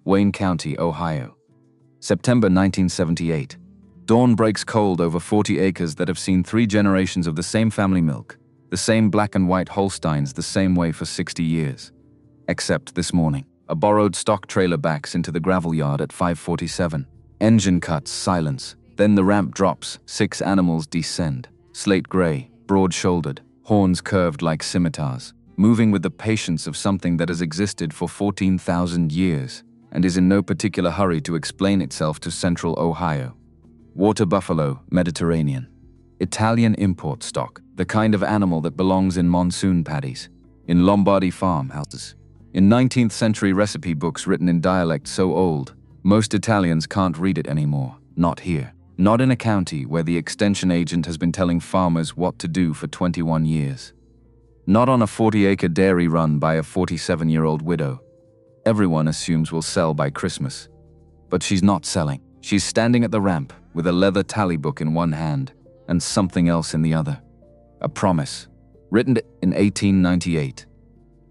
Wayne County, Ohio. September 1978. Dawn breaks cold over 40 acres that have seen 3 generations of the same family milk, the same black and white Holsteins the same way for 60 years. Except this morning, a borrowed stock trailer backs into the gravel yard at 5:47. Engine cuts, silence. Then the ramp drops, 6 animals descend. Slate gray, broad-shouldered, horns curved like scimitars, moving with the patience of something that has existed for 14,000 years and is in no particular hurry to explain itself to central Ohio. Water buffalo, Mediterranean. Italian import stock, the kind of animal that belongs in monsoon paddies, in Lombardy farmhouses, in 19th century recipe books written in dialect so old, most Italians can't read it anymore. Not here. Not in a county where the extension agent has been telling farmers what to do for 21 years. Not on a 40-acre dairy run by a 47-year-old widow. Everyone assumes we'll sell by Christmas. But she's not selling. She's standing at the ramp with a leather tally book in one hand and something else in the other. A promise, written in 1898,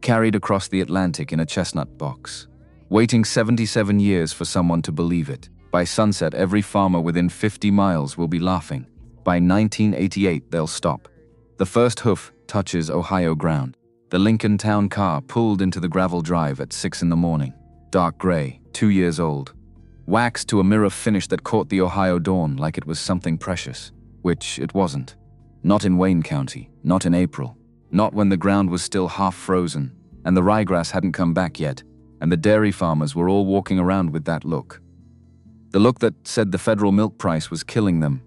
carried across the Atlantic in a chestnut box, waiting 77 years for someone to believe it. By sunset, every farmer within 50 miles will be laughing. By 1988, they'll stop. The first hoof touches Ohio ground. The Lincoln Town car pulled into the gravel drive at 6 in the morning. Dark gray, 2 years old. Waxed to a mirror finish that caught the Ohio dawn like it was something precious, which it wasn't. Not in Wayne County, not in April. Not when the ground was still half frozen, and the ryegrass hadn't come back yet, and the dairy farmers were all walking around with that look. The look that said the federal milk price was killing them,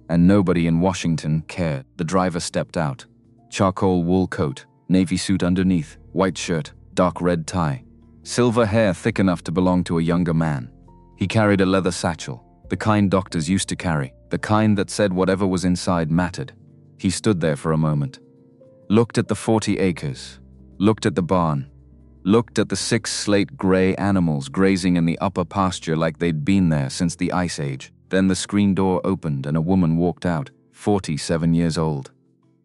and nobody in Washington cared. The driver stepped out. Charcoal wool coat, navy suit underneath, white shirt, dark red tie. Silver hair thick enough to belong to a younger man. He carried a leather satchel, the kind doctors used to carry, the kind that said whatever was inside mattered. He stood there for a moment. Looked at the 40 acres. Looked at the barn. Looked at the 6 slate gray animals grazing in the upper pasture like they'd been there since the Ice Age. Then the screen door opened and a woman walked out, 47 years old.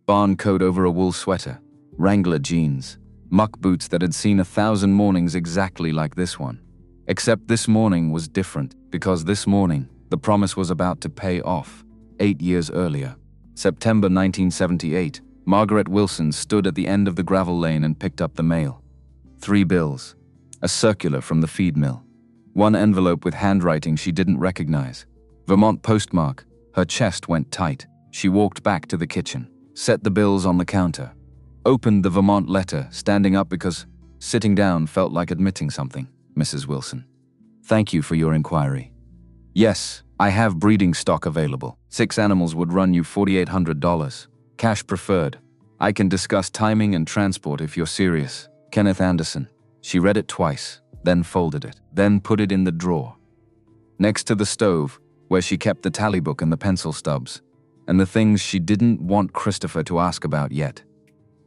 Barn coat over a wool sweater, Wrangler jeans, muck boots that had seen 1,000 mornings exactly like this one. Except this morning was different, because this morning, the promise was about to pay off, 8 years earlier. September 1978, Margaret Wilson stood at the end of the gravel lane and picked up the mail. 3 bills, a circular from the feed mill, 1 envelope with handwriting she didn't recognize. Vermont postmark. Her chest went tight. She walked back to the kitchen, set the bills on the counter, opened the Vermont letter, standing up because sitting down felt like admitting something. Mrs. Wilson, thank you for your inquiry. Yes, I have breeding stock available. 6 animals would run you $4,800. Cash preferred. I can discuss timing and transport if you're serious. Kenneth Anderson. She read it twice, then folded it, then put it in the drawer. Next to the stove, where she kept the tally book and the pencil stubs, and the things she didn't want Christopher to ask about yet.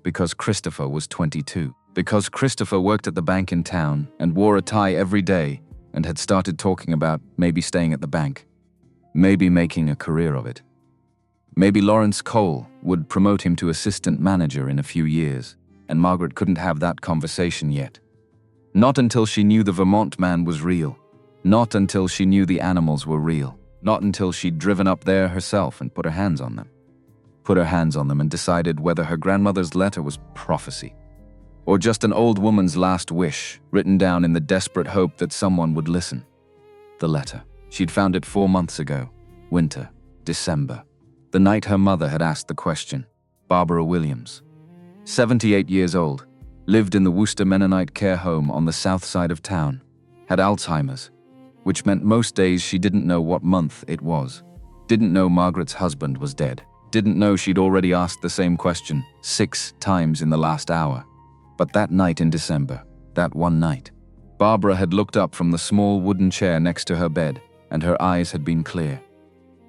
Because Christopher was 22. Because Christopher worked at the bank in town and wore a tie every day and had started talking about maybe staying at the bank. Maybe making a career of it. Maybe Lawrence Cole would promote him to assistant manager in a few years, and Margaret couldn't have that conversation yet. Not until she knew the Vermont man was real. Not until she knew the animals were real. Not until she'd driven up there herself and put her hands on them. Put her hands on them and decided whether her grandmother's letter was prophecy, or just an old woman's last wish, written down in the desperate hope that someone would listen. The letter. She'd found it 4 months ago. Winter. December. The night her mother had asked the question. Barbara Williams. 78 years old. Lived in the Worcester Mennonite care home on the south side of town. Had Alzheimer's, which meant most days she didn't know what month it was. Didn't know Margaret's husband was dead. Didn't know she'd already asked the same question 6 times in the last hour. But that night in December, that one night, Barbara had looked up from the small wooden chair next to her bed, and her eyes had been clear.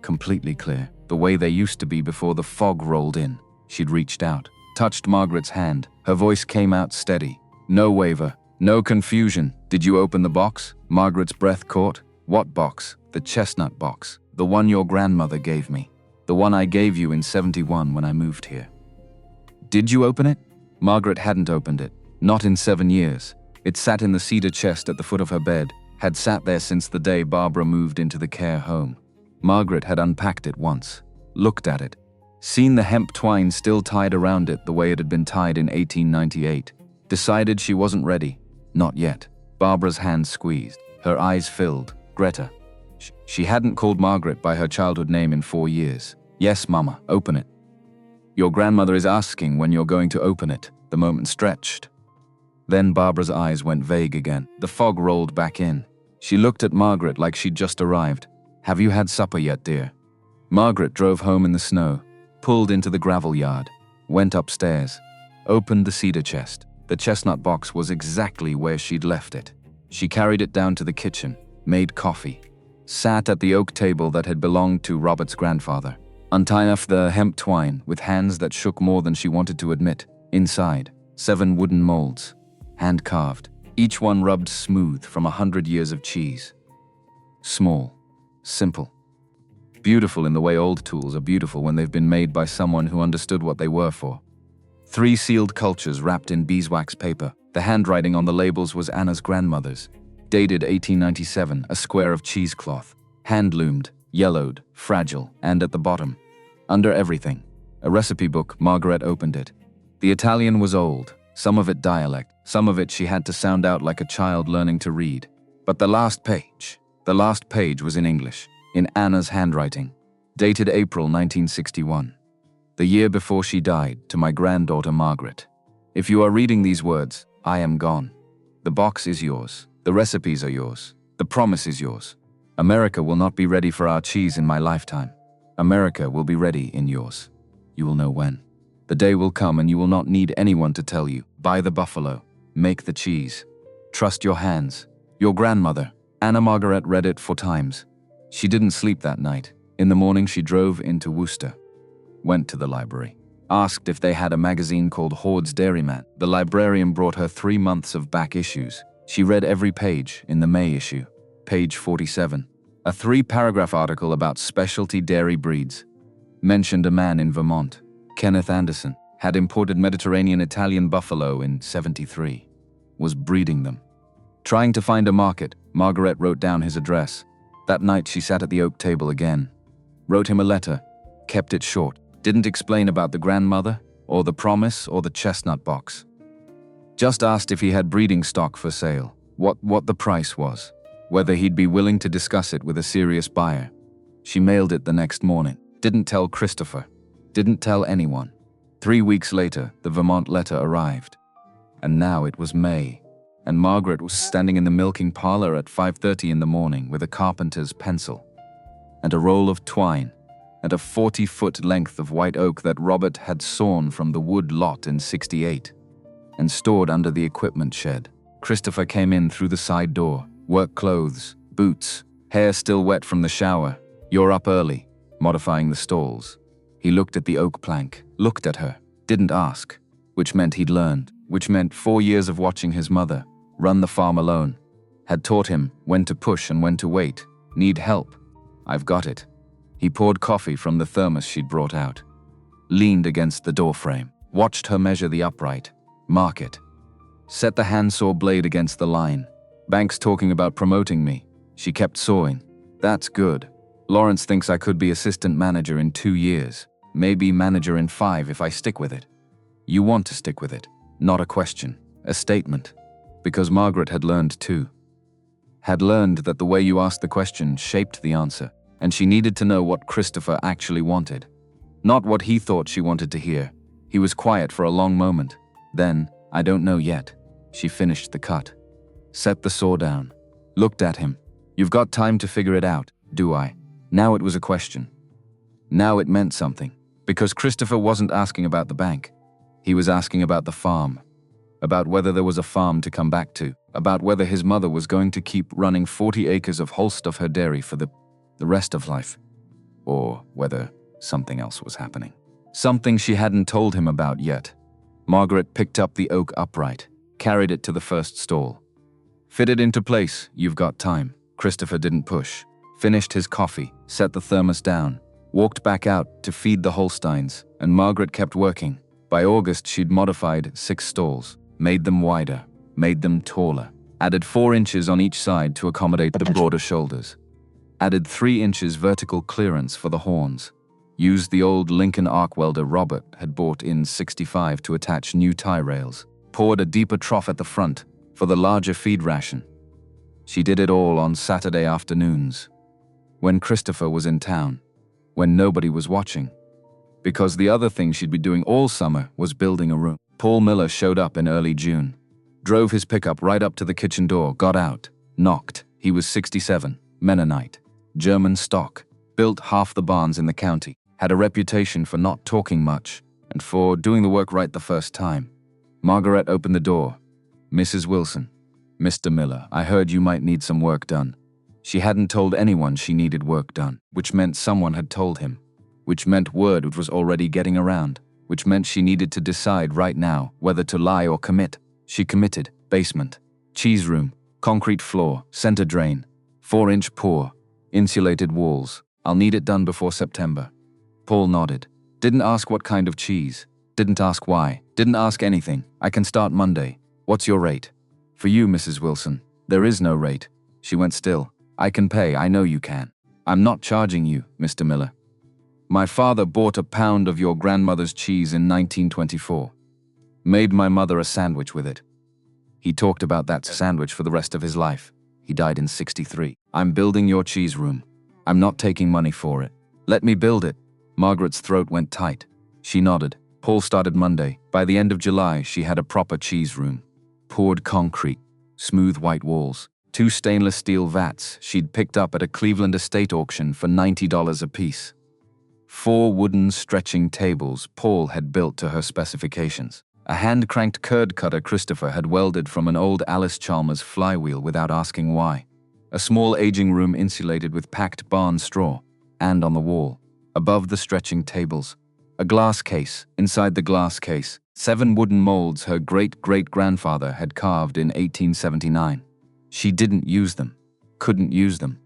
Completely clear, the way they used to be before the fog rolled in. She'd reached out, touched Margaret's hand. Her voice came out steady. No waver, no confusion. Did you open the box? Margaret's breath caught. What box? The chestnut box. The one your grandmother gave me. The one I gave you in 71 when I moved here. Did you open it? Margaret hadn't opened it. Not in 7 years. It sat in the cedar chest at the foot of her bed, Had sat there since the day Barbara moved into the care home. Margaret had unpacked it once, looked at it, seen the hemp twine still tied around it the way it had been tied in 1898, decided she wasn't ready. Not yet. Barbara's hand squeezed, her eyes filled. Greta. She hadn't called Margaret by her childhood name in 4 years. Yes, Mama, open it. Your grandmother is asking when you're going to open it. The moment stretched. Then Barbara's eyes went vague again. The fog rolled back in. She looked at Margaret like she'd just arrived. Have you had supper yet, dear? Margaret drove home in the snow, pulled into the gravel yard, went upstairs, opened the cedar chest. The chestnut box was exactly where she'd left it. She carried it down to the kitchen, made coffee, sat at the oak table that had belonged to Robert's grandfather, untied off the hemp twine with hands that shook more than she wanted to admit. Inside, 7 wooden molds, hand-carved, each one rubbed smooth from 100 years of cheese. Small, simple, beautiful in the way old tools are beautiful when they've been made by someone who understood what they were for. 3 sealed cultures wrapped in beeswax paper. The handwriting on the labels was Anna's grandmother's. Dated 1897, a square of cheesecloth, hand-loomed, yellowed, fragile, and at the bottom, under everything, a recipe book. Margaret opened it. The Italian was old, some of it dialect, some of it she had to sound out like a child learning to read. But the last page was in English, in Anna's handwriting, dated April 1961. The year before she died, to my granddaughter Margaret. If you are reading these words, I am gone. The box is yours. The recipes are yours. The promise is yours. America will not be ready for our cheese in my lifetime. America will be ready in yours. You will know when. The day will come and you will not need anyone to tell you, buy the buffalo, make the cheese. Trust your hands. Your grandmother. Anna Margaret read it 4 times. She didn't sleep that night. In the morning she drove into Worcester. Went to the library. Asked if they had a magazine called Horde's Dairyman. The librarian brought her 3 months of back issues. She read every page in the May issue. Page 47. A 3-paragraph article about specialty dairy breeds. Mentioned a man in Vermont, Kenneth Anderson, had imported Mediterranean Italian buffalo in 73. Was breeding them. Trying to find a market, Margaret wrote down his address. That night she sat at the oak table again. Wrote him a letter. Kept it short. Didn't explain about the grandmother, or the promise, or the chestnut box. Just asked if he had breeding stock for sale, what the price was, whether he'd be willing to discuss it with a serious buyer. She mailed it the next morning. Didn't tell Christopher. Didn't tell anyone. 3 weeks later, the Vermont letter arrived. And now it was May, and Margaret was standing in the milking parlor at 5:30 in the morning with a carpenter's pencil, and a roll of twine, and a 40-foot length of white oak that Robert had sawn from the wood lot in 68 and stored under the equipment shed. Christopher came in through the side door, work clothes, boots, hair still wet from the shower. You're up early, modifying the stalls. He looked at the oak plank, looked at her, didn't ask, which meant he'd learned, which meant 4 years of watching his mother run the farm alone, had taught him when to push and when to wait. Need help? I've got it. He poured coffee from the thermos she'd brought out, leaned against the doorframe, watched her measure the upright, mark it, set the handsaw blade against the line. Bank's talking about promoting me. She kept sawing. That's good. Lawrence thinks I could be assistant manager in 2 years, maybe manager in 5 if I stick with it. You want to stick with it. Not a question, a statement. Because Margaret had learned too. Had learned that the way you asked the question shaped the answer. And she needed to know what Christopher actually wanted. Not what he thought she wanted to hear. He was quiet for a long moment. Then, I don't know yet. She finished the cut. Set the saw down. Looked at him. You've got time to figure it out, do I? Now it was a question. Now it meant something. Because Christopher wasn't asking about the bank. He was asking about the farm. About whether there was a farm to come back to. About whether his mother was going to keep running 40 acres of Holstuff her dairy for the rest of life, or whether something else was happening. Something she hadn't told him about yet. Margaret picked up the oak upright, carried it to the first stall. Fit it into place, you've got time. Christopher didn't push. Finished his coffee, set the thermos down, walked back out to feed the Holsteins, and Margaret kept working. By August she'd modified 6 stalls, made them wider, made them taller, Added 4 inches on each side to accommodate the broader shoulders. Added 3 inches vertical clearance for the horns. Used the old Lincoln arc welder Robert had bought in '65 to attach new tie rails. Poured a deeper trough at the front for the larger feed ration. She did it all on Saturday afternoons, when Christopher was in town, when nobody was watching. Because the other thing she'd be doing all summer was building a room. Paul Miller showed up in early June. Drove his pickup right up to the kitchen door, got out, knocked. He was 67, Mennonite, German stock, built half the barns in the county, had a reputation for not talking much and for doing the work right the first time. Margaret opened the door. "Mrs. Wilson, Mr. Miller, I heard you might need some work done." She hadn't told anyone she needed work done, which meant someone had told him, which meant word was already getting around, which meant she needed to decide right now whether to lie or commit. She committed. Basement, cheese room, concrete floor, center drain, 4-inch pour, insulated walls. I'll need it done before September. Paul nodded. Didn't ask what kind of cheese. Didn't ask why. Didn't ask anything. I can start Monday. What's your rate? For you, Mrs. Wilson, there is no rate. She went still. I can pay. I know you can. I'm not charging you, Mr. Miller. My father bought a pound of your grandmother's cheese in 1924. Made my mother a sandwich with it. He talked about that sandwich for the rest of his life. He died in '63. I'm building your cheese room. I'm not taking money for it. Let me build it. Margaret's throat went tight. She nodded. Paul started Monday. By the end of July, she had a proper cheese room. Poured concrete, smooth white walls, 2 stainless steel vats she'd picked up at a Cleveland estate auction for $90 apiece. 4 wooden stretching tables Paul had built to her specifications. A hand-cranked curd cutter Christopher had welded from an old Alice Chalmers flywheel without asking why. A small aging room insulated with packed barn straw, and on the wall, above the stretching tables, a glass case. Inside the glass case, 7 wooden molds her great-great-grandfather had carved in 1879. She didn't use them, couldn't use them.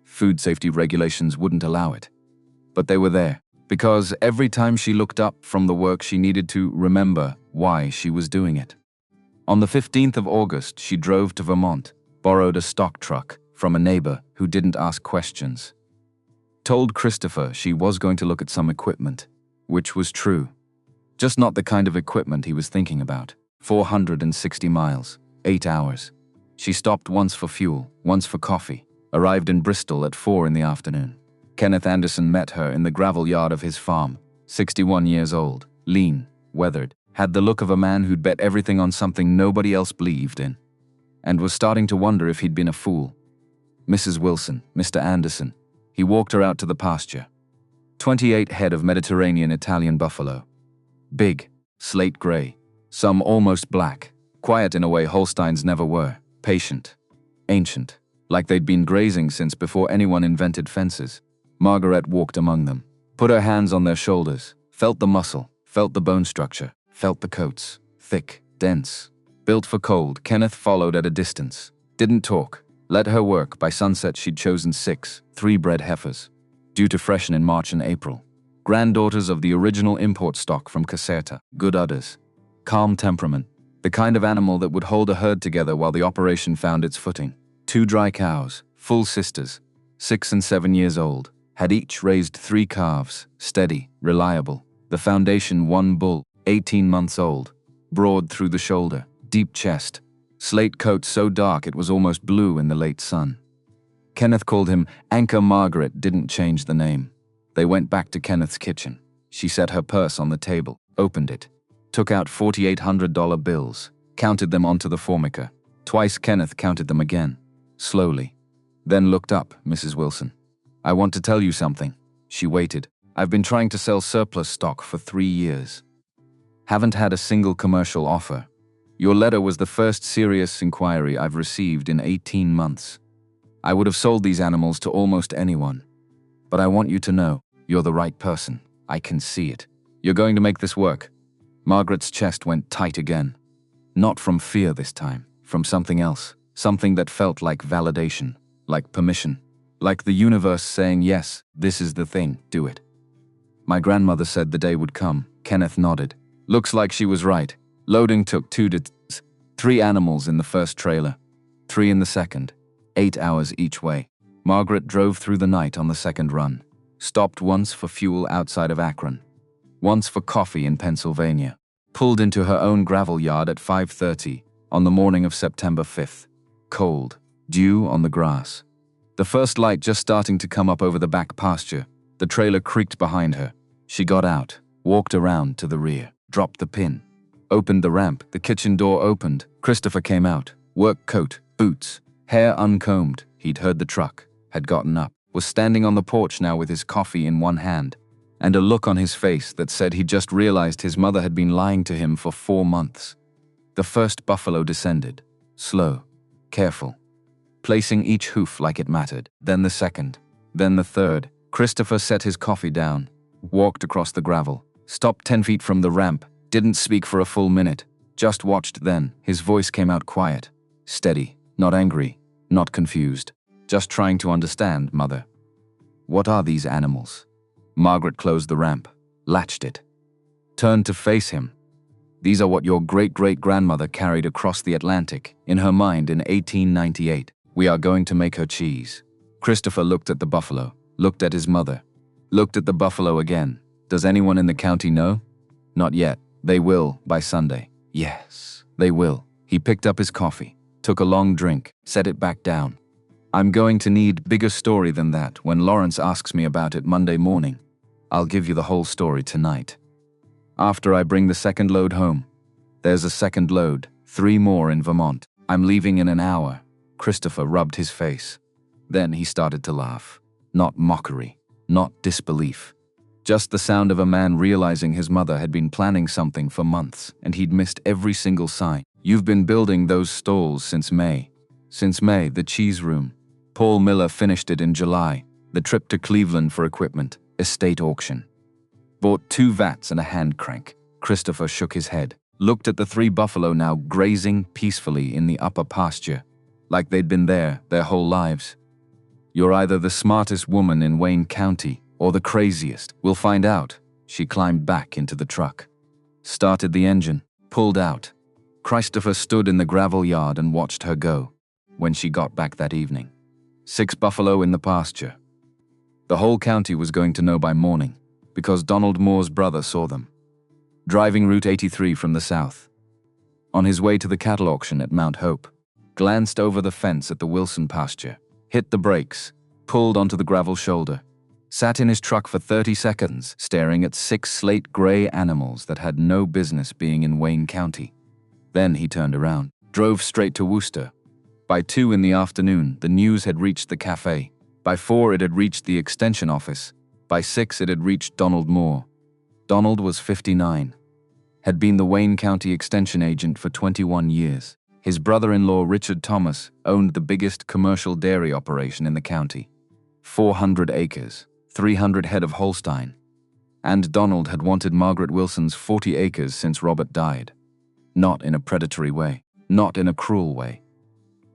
Food safety regulations wouldn't allow it. But they were there, because every time she looked up from the work she needed to remember why she was doing it. On the 15th of August, she drove to Vermont, borrowed a stock truck from a neighbor who didn't ask questions. Told Christopher she was going to look at some equipment, which was true. Just not the kind of equipment he was thinking about. 460 miles, 8 hours. She stopped once for fuel, once for coffee, arrived in Bristol at 4 in the afternoon. Kenneth Anderson met her in the gravel yard of his farm, 61 years old, lean, weathered, had the look of a man who'd bet everything on something nobody else believed in, and was starting to wonder if he'd been a fool. Mrs. Wilson, Mr. Anderson. He walked her out to the pasture. 28 head of Mediterranean Italian buffalo. Big, slate gray, some almost black, quiet in a way Holsteins never were, patient, ancient, like they'd been grazing since before anyone invented fences. Margaret walked among them, put her hands on their shoulders, felt the muscle, felt the bone structure, felt the coats, thick, dense, built for cold. Kenneth followed at a distance, didn't talk, let her work. By sunset she'd chosen 6 3-bred heifers, due to freshen in March and April. Granddaughters of the original import stock from Caserta, good udders, calm temperament, the kind of animal that would hold a herd together while the operation found its footing. 2 dry cows, full sisters, 6 and 7 years old, had each raised 3 calves, steady, reliable. The foundation 1 bull, 18 months old, broad through the shoulder, deep chest, slate coat so dark it was almost blue in the late sun. Kenneth called him Anchor. Margaret didn't change the name. They went back to Kenneth's kitchen. She set her purse on the table, opened it, took out $4,800 bills, counted them onto the formica. Twice Kenneth counted them again, slowly. Then looked up. Mrs. Wilson. I want to tell you something. She waited. I've been trying to sell surplus stock for 3 years. Haven't had a single commercial offer. Your letter was the first serious inquiry I've received in 18 months. I would have sold these animals to almost anyone. But I want you to know, you're the right person. I can see it. You're going to make this work. Margaret's chest went tight again. Not from fear this time, from something else. Something that felt like validation, like permission. Like the universe saying, yes, this is the thing, do it. My grandmother said the day would come. Kenneth nodded. Looks like she was right. Loading took 2 to 3 animals in the first trailer. 3 in the second, 8 hours each way. Margaret drove through the night on the second run, stopped once for fuel outside of Akron, once for coffee in Pennsylvania, pulled into her own gravel yard at 5:30 on the morning of September 5th. Cold, dew on the grass. The first light just starting to come up over the back pasture. The trailer creaked behind her. She got out, walked around to the rear, dropped the pin, opened the ramp. The kitchen door opened. Christopher came out, work coat, boots, hair uncombed. He'd heard the truck, had gotten up, was standing on the porch now with his coffee in one hand, and a look on his face that said he just realized his mother had been lying to him for 4 months. The first buffalo descended, slow, careful, placing each hoof like it mattered. Then the second, then the third. Christopher set his coffee down, walked across the gravel, stopped 10 feet from the ramp, didn't speak for a full minute, just watched. Then his voice came out quiet, steady, not angry, not confused, just trying to understand. Mother, what are these animals? Margaret closed the ramp, latched it, turned to face him. These are what your great-great-grandmother carried across the Atlantic in her mind in 1898. We are going to make her cheese. Christopher looked at the buffalo, looked at his mother, looked at the buffalo again. Does anyone in the county know? Not yet. They will by Sunday. Yes, they will. He picked up his coffee, took a long drink, set it back down. I'm going to need bigger story than that when Lawrence asks me about it Monday morning. I'll give you the whole story tonight. After I bring the second load home. There's a second load, 3 more in Vermont. I'm leaving in an hour. Christopher rubbed his face. Then he started to laugh. Not mockery, not disbelief. Just the sound of a man realizing his mother had been planning something for months and he'd missed every single sign. You've been building those stalls since May. Since May, the cheese room. Paul Miller finished it in July. The trip to Cleveland for equipment, estate auction. Bought 2 vats and a hand crank. Christopher shook his head, looked at the 3 buffalo now grazing peacefully in the upper pasture, like they'd been there their whole lives. You're either the smartest woman in Wayne County or the craziest. We'll find out. She climbed back into the truck, started the engine, pulled out. Christopher stood in the gravel yard and watched her go. When she got back that evening, 6 buffalo in the pasture. The whole county was going to know by morning, because Donald Moore's brother saw them, driving Route 83 from the south. On his way to the cattle auction at Mount Hope, glanced over the fence at the Wilson pasture, hit the brakes, pulled onto the gravel shoulder, sat in his truck for 30 seconds, staring at 6 slate-gray animals that had no business being in Wayne County. Then he turned around, drove straight to Worcester. By 2 in the afternoon, the news had reached the cafe. By 4, it had reached the extension office. By 6, it had reached Donald Moore. Donald was 59, had been the Wayne County extension agent for 21 years. His brother-in-law, Richard Thomas, owned the biggest commercial dairy operation in the county. 400 acres, 300 head of Holstein. And Donald had wanted Margaret Wilson's 40 acres since Robert died. Not in a predatory way, not in a cruel way.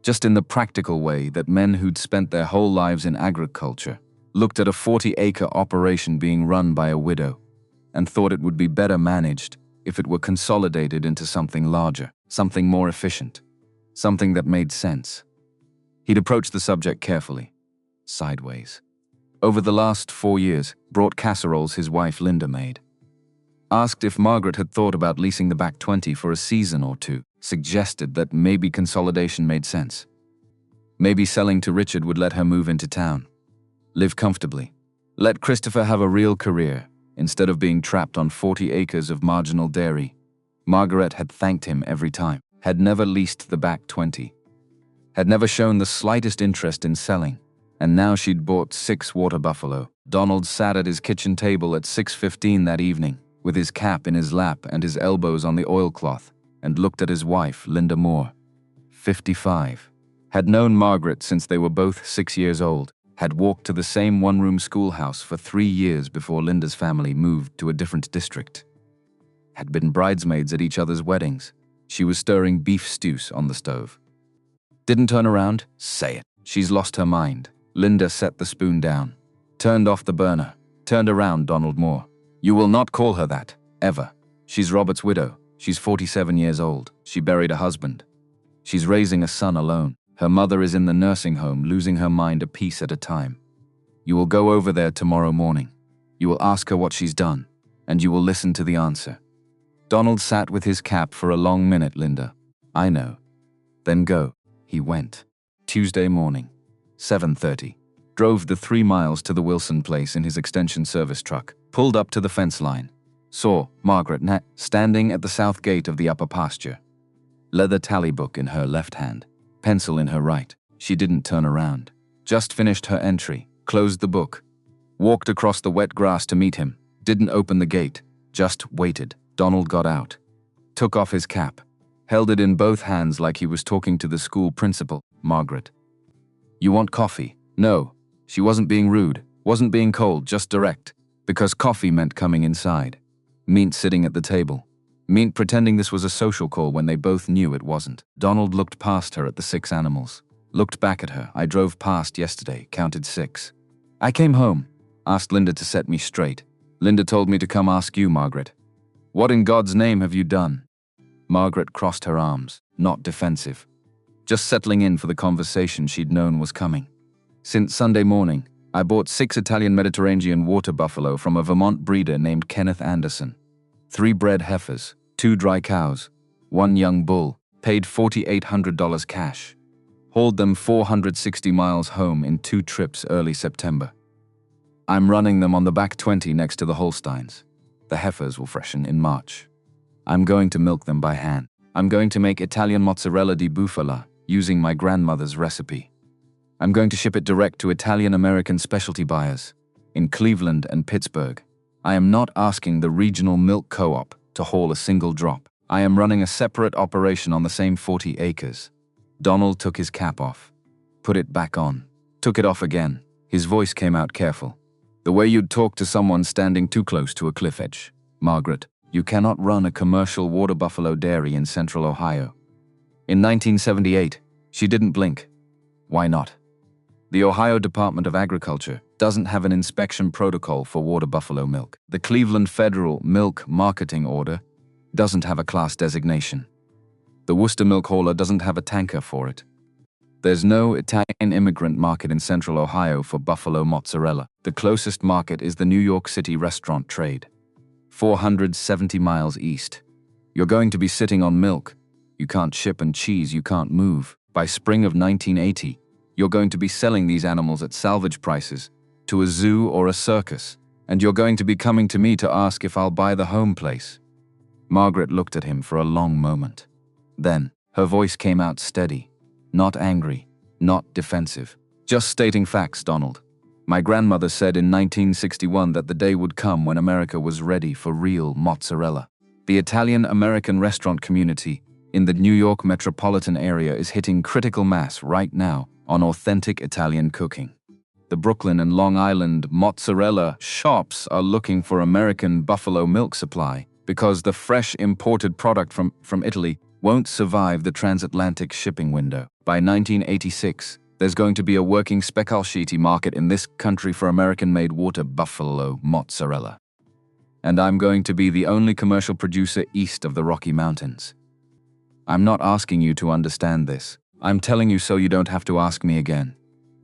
Just in the practical way that men who'd spent their whole lives in agriculture looked at a 40-acre operation being run by a widow and thought it would be better managed if it were consolidated into something larger, something more efficient, something that made sense. He'd approached the subject carefully, sideways. Over the last 4 years, brought casseroles his wife Linda made. Asked if Margaret had thought about leasing the back 20 for a season or 2, suggested that maybe consolidation made sense. Maybe selling to Richard would let her move into town, live comfortably, let Christopher have a real career instead of being trapped on 40 acres of marginal dairy. Margaret had thanked him every time, had never leased the back 20, had never shown the slightest interest in selling, and now she'd bought 6 water buffalo. Donald sat at his kitchen table at 6:15 that evening, with his cap in his lap and his elbows on the oilcloth, and looked at his wife, Linda Moore, 55. Had known Margaret since they were both 6 years old, had walked to the same one-room schoolhouse for 3 years before Linda's family moved to a different district. Had been bridesmaids at each other's weddings. She was stirring beef stews on the stove. Didn't turn around? Say it. She's lost her mind. Linda set the spoon down, turned off the burner, turned around. Donald Moore. You will not call her that, ever. She's Robert's widow. She's 47 years old. She buried a husband. She's raising a son alone. Her mother is in the nursing home, losing her mind a piece at a time. You will go over there tomorrow morning. You will ask her what she's done, and you will listen to the answer." Donald sat with his cap for a long minute. "Linda, I know." "Then go." He went. Tuesday morning, 7:30. Drove the 3 miles to the Wilson place in his extension service truck, pulled up to the fence line. Saw Margaret standing at the south gate of the upper pasture. Leather tally book in her left hand, pencil in her right. She didn't turn around. Just finished her entry, closed the book. Walked across the wet grass to meet him. Didn't open the gate, just waited. Donald got out. Took off his cap. Held it in both hands like he was talking to the school principal. "Margaret, you want coffee?" No. She wasn't being rude, wasn't being cold, just direct. Because coffee meant coming inside. Meant sitting at the table. Meant pretending this was a social call when they both knew it wasn't. Donald looked past her at the 6 animals. Looked back at her. "I drove past yesterday, counted 6. I came home. Asked Linda to set me straight. Linda told me to come ask you, Margaret. What in God's name have you done?" Margaret crossed her arms, not defensive. Just settling in for the conversation she'd known was coming. "Since Sunday morning, I bought 6 Italian Mediterranean water buffalo from a Vermont breeder named Kenneth Anderson. 3 bred heifers, 2 dry cows, 1 young bull, paid $4,800 cash. Hauled them 460 miles home in 2 trips early September. I'm running them on the back 20 next to the Holsteins. The heifers will freshen in March. I'm going to milk them by hand. I'm going to make Italian mozzarella di bufala using my grandmother's recipe. I'm going to ship it direct to Italian-American specialty buyers in Cleveland and Pittsburgh. I am not asking the regional milk co-op to haul a single drop. I am running a separate operation on the same 40 acres. Donald took his cap off, put it back on, took it off again. His voice came out careful. The way you'd talk to someone standing too close to a cliff edge. "Margaret, you cannot run a commercial water buffalo dairy in central Ohio." In 1978, she didn't blink. Why not? The Ohio Department of Agriculture doesn't have an inspection protocol for water buffalo milk. The Cleveland Federal Milk Marketing Order doesn't have a class designation. The Worcester Milk Hauler doesn't have a tanker for it. There's no Italian immigrant market in central Ohio for buffalo mozzarella. The closest market is the New York City restaurant trade, 470 miles east. You're going to be sitting on milk. You can't ship, and cheese you can't move. By spring of 1980, you're going to be selling these animals at salvage prices to a zoo or a circus, and you're going to be coming to me to ask if I'll buy the home place. Margaret looked at him for a long moment. Then, her voice came out steady, not angry, not defensive. "Just stating facts, Donald. My grandmother said in 1961 that the day would come when America was ready for real mozzarella. The Italian-American restaurant community in the New York metropolitan area is hitting critical mass right now on authentic Italian cooking. The Brooklyn and Long Island mozzarella shops are looking for American buffalo milk supply because the fresh imported product from Italy won't survive the transatlantic shipping window. By 1986, there's going to be a working specialty market in this country for American-made water buffalo mozzarella. And I'm going to be the only commercial producer east of the Rocky Mountains. I'm not asking you to understand this. I'm telling you so you don't have to ask me again."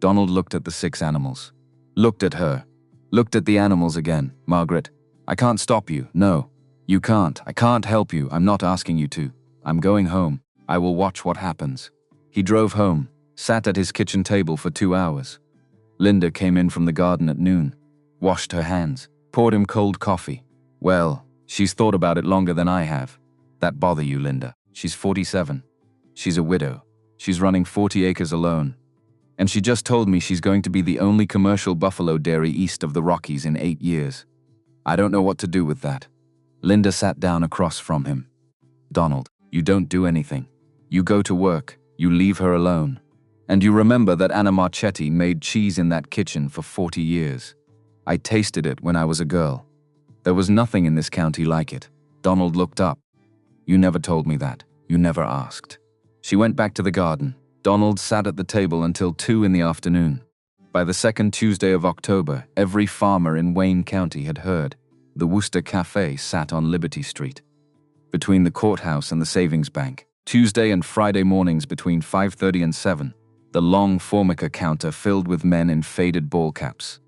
Donald looked at the 6 animals. Looked at her. Looked at the animals again. "Margaret, I can't stop you. No, you can't. I can't help you. I'm not asking you to. I'm going home. I will watch what happens." He drove home, sat at his kitchen table for 2 hours. Linda came in from the garden at noon, washed her hands, poured him cold coffee. "Well, she's thought about it longer than I have. That bother you, Linda? She's 47. She's a widow. She's running 40 acres alone. And she just told me she's going to be the only commercial buffalo dairy east of the Rockies in 8 years. I don't know what to do with that." Linda sat down across from him. "Donald, you don't do anything. You go to work, you leave her alone. And you remember that Anna Marchetti made cheese in that kitchen for 40 years. I tasted it when I was a girl. There was nothing in this county like it." Donald looked up. "You never told me that. You never asked." She went back to the garden. Donald sat at the table until 2 in the afternoon. By the second Tuesday of October, every farmer in Wayne County had heard. The Worcester Cafe sat on Liberty Street, between the courthouse and the savings bank. Tuesday and Friday mornings between 5:30 and 7, The long Formica counter filled with men in faded ball caps,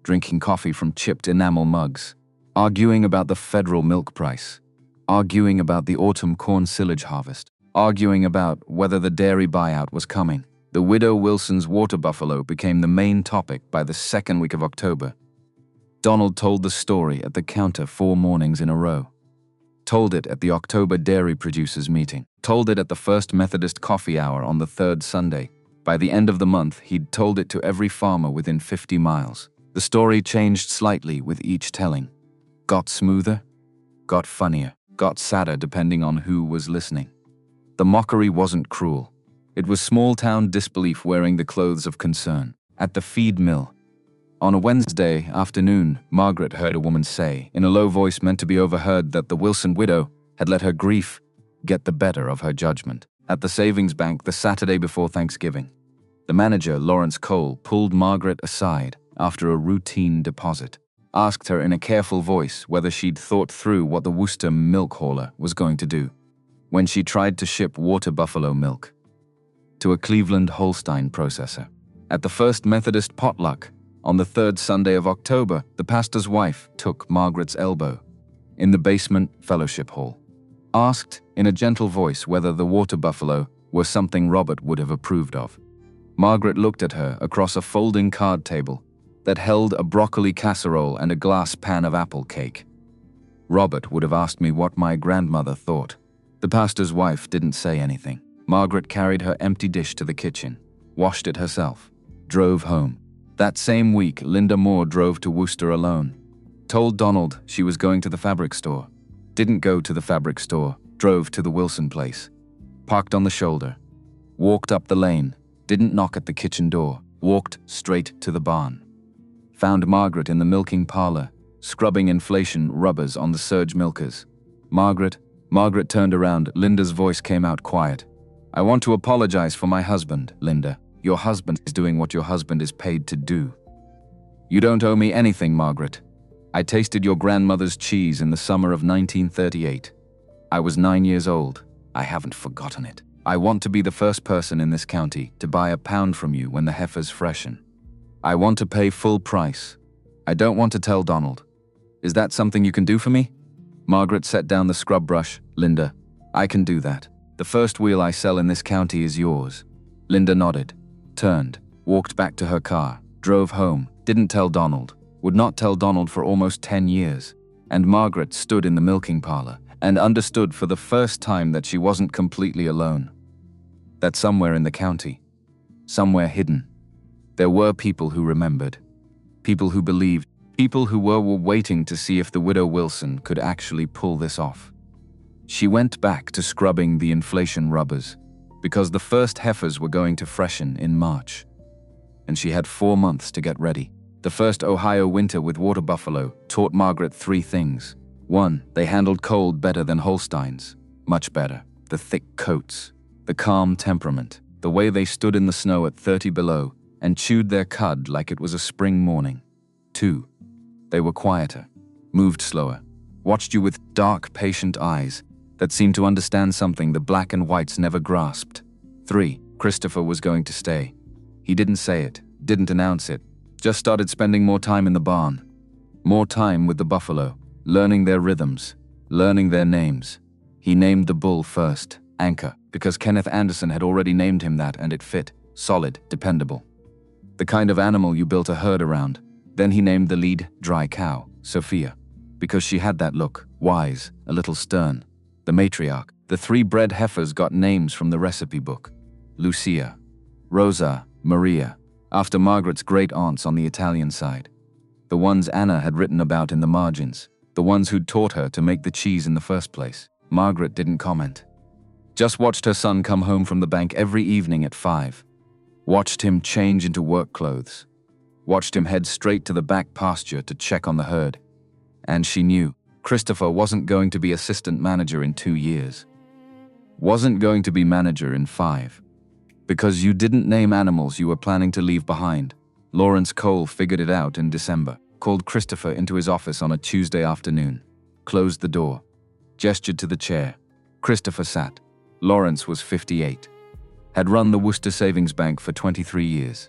drinking coffee from chipped enamel mugs, arguing about the federal milk price, arguing about the autumn corn silage harvest, arguing about whether the dairy buyout was coming. The widow Wilson's water buffalo became the main topic by the second week of October. Donald told the story at the counter 4 mornings in a row. Told it at the October dairy producers meeting. Told it at the First Methodist coffee hour on the 3rd Sunday. By the end of the month, he'd told it to every farmer within 50 miles. The story changed slightly with each telling. Got smoother, got funnier, got sadder depending on who was listening. The mockery wasn't cruel. It was small-town disbelief wearing the clothes of concern. At the feed mill, on a Wednesday afternoon, Margaret heard a woman say, in a low voice meant to be overheard, that the Wilson widow had let her grief get the better of her judgment. At the savings bank the Saturday before Thanksgiving, the manager, Lawrence Cole, pulled Margaret aside after a routine deposit, asked her in a careful voice whether she'd thought through what the Worcester milk hauler was going to do when she tried to ship water buffalo milk to a Cleveland Holstein processor. At the First Methodist potluck, on the 3rd Sunday of October, the pastor's wife took Margaret's elbow in the basement fellowship hall, asked in a gentle voice whether the water buffalo were something Robert would have approved of. Margaret looked at her across a folding card table that held a broccoli casserole and a glass pan of apple cake. Robert would have asked me what my grandmother thought. The pastor's wife didn't say anything. Margaret carried her empty dish to the kitchen, washed it herself, drove home. That same week, Linda Moore drove to Worcester alone. Told Donald she was going to the fabric store. Didn't go to the fabric store, drove to the Wilson place. Parked on the shoulder. Walked up the lane. Didn't knock at the kitchen door. Walked straight to the barn. Found Margaret in the milking parlor, scrubbing inflation rubbers on the surge milkers. Margaret turned around. Linda's voice came out quiet. I want to apologize for my husband, Linda. Your husband is doing what your husband is paid to do. You don't owe me anything, Margaret. I tasted your grandmother's cheese in the summer of 1938. I was 9 years old. I haven't forgotten it. I want to be the first person in this county to buy a pound from you when the heifers freshen. I want to pay full price. I don't want to tell Donald. Is that something you can do for me? Margaret set down the scrub brush. Linda, I can do that. The first wheel I sell in this county is yours. Linda nodded, turned, walked back to her car, drove home, didn't tell Donald, would not tell Donald for almost 10 years. And Margaret stood in the milking parlor and understood for the first time that she wasn't completely alone. That somewhere in the county, somewhere hidden, there were people who remembered, people who believed, people who were waiting to see if the widow Wilson could actually pull this off. She went back to scrubbing the inflation rubbers because the first heifers were going to freshen in March, and she had 4 months to get ready. The first Ohio winter with water buffalo taught Margaret 3 things. 1, they handled cold better than Holsteins, much better. The thick coats, the calm temperament, the way they stood in the snow at 30 below and chewed their cud like it was a spring morning. 2, they were quieter, moved slower, watched you with dark, patient eyes that seemed to understand something the black and whites never grasped. 3, Christopher was going to stay. He didn't say it, didn't announce it, just started spending more time in the barn. More time with the buffalo, learning their rhythms, learning their names. He named the bull first, Anchor, because Kenneth Anderson had already named him that and it fit, solid, dependable. The kind of animal you built a herd around. Then he named the lead dry cow, Sophia, because she had that look, wise, a little stern. The matriarch. The 3 bred heifers got names from the recipe book. Lucia, Rosa, Maria, after Margaret's great aunts on the Italian side. The ones Anna had written about in the margins. The ones who'd taught her to make the cheese in the first place. Margaret didn't comment. Just watched her son come home from the bank every evening at 5. Watched him change into work clothes. Watched him head straight to the back pasture to check on the herd. And she knew Christopher wasn't going to be assistant manager in 2 years. Wasn't going to be manager in 5. Because you didn't name animals you were planning to leave behind. Lawrence Cole figured it out in December, called Christopher into his office on a Tuesday afternoon, closed the door, gestured to the chair. Christopher sat. Lawrence was 58. Had run the Worcester Savings Bank for 23 years.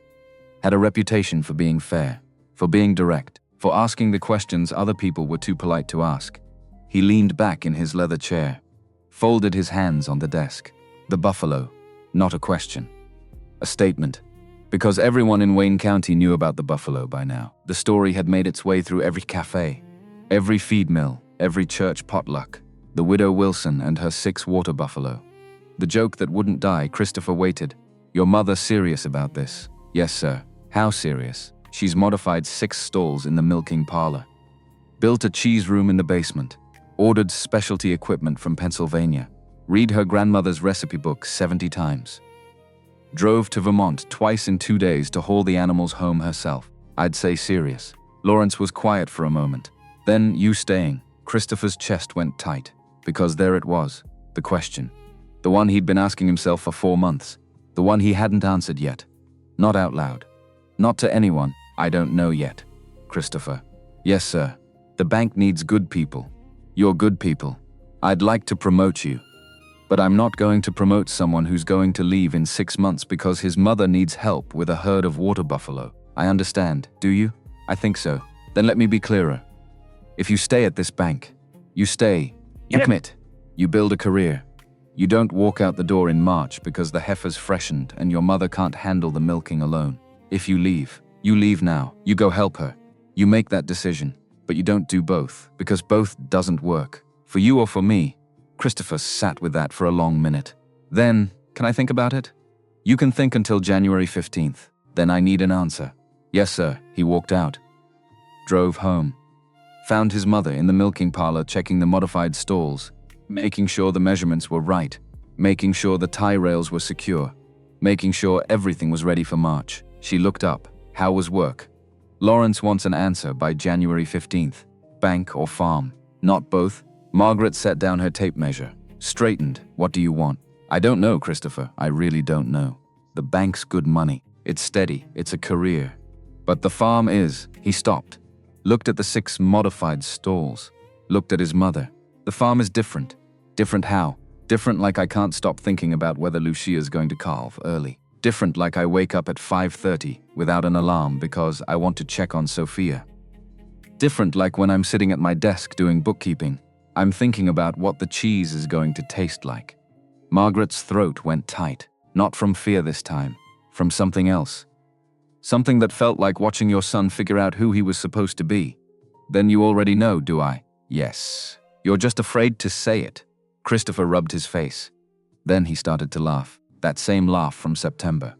Had a reputation for being fair, for being direct, for asking the questions other people were too polite to ask. He leaned back in his leather chair, folded his hands on the desk. The buffalo, not a question. A statement. Because everyone in Wayne County knew about the buffalo by now. The story had made its way through every cafe, every feed mill, every church potluck. The widow Wilson and her 6 water buffalo. The joke that wouldn't die. Christopher waited. Your mother serious about this? Yes, sir. How serious? She's modified 6 stalls in the milking parlor. Built a cheese room in the basement. Ordered specialty equipment from Pennsylvania. Read her grandmother's recipe book 70 times. Drove to Vermont twice in 2 days to haul the animals home herself. I'd say serious. Lawrence was quiet for a moment. Then, you staying. Christopher's chest went tight. Because there it was. The question. The one he'd been asking himself for 4 months. The one he hadn't answered yet. Not out loud. Not to anyone. I don't know yet. Christopher. Yes, sir. The bank needs good people. You're good people. I'd like to promote you. But I'm not going to promote someone who's going to leave in 6 months because his mother needs help with a herd of water buffalo. I understand, do you? I think so. Then let me be clearer. If you stay at this bank, you stay. You commit. You build a career. You don't walk out the door in March because the heifer's freshened and your mother can't handle the milking alone. If you leave now. You go help her. You make that decision. But you don't do both, because both doesn't work. For you or for me. Christopher sat with that for a long minute. Then, can I think about it? You can think until January 15th. Then I need an answer. Yes, sir. He walked out. Drove home. Found his mother in the milking parlor checking the modified stalls, making sure the measurements were right, making sure the tie rails were secure, making sure everything was ready for March. She looked up. How was work? Lawrence wants an answer by January 15th. Bank or farm? Not both. Margaret set down her tape measure. Straightened. What do you want? I don't know, Christopher. I really don't know. The bank's good money. It's steady. It's a career. But the farm is. He stopped. Looked at the 6 modified stalls. Looked at his mother. The farm is different. Different how? Different like I can't stop thinking about whether Lucia's going to calve early. Different like I wake up at 5:30 without an alarm because I want to check on Sophia. Different like when I'm sitting at my desk doing bookkeeping. I'm thinking about what the cheese is going to taste like. Margaret's throat went tight. Not from fear this time. From something else. Something that felt like watching your son figure out who he was supposed to be. Then you already know, do I? Yes. You're just afraid to say it. Christopher rubbed his face. Then he started to laugh. That same laugh from September.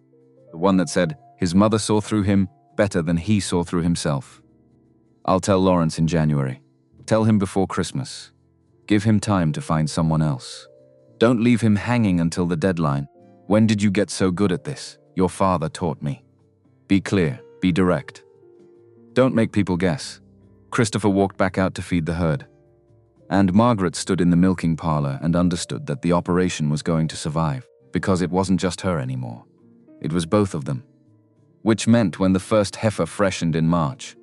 The one that said his mother saw through him better than he saw through himself. I'll tell Lawrence in January. Tell him before Christmas. Give him time to find someone else. Don't leave him hanging until the deadline. When did you get so good at this? Your father taught me. Be clear. Be direct. Don't make people guess. Christopher walked back out to feed the herd. And Margaret stood in the milking parlor and understood that the operation was going to survive. Because it wasn't just her anymore. It was both of them. Which meant when the first heifer freshened in March,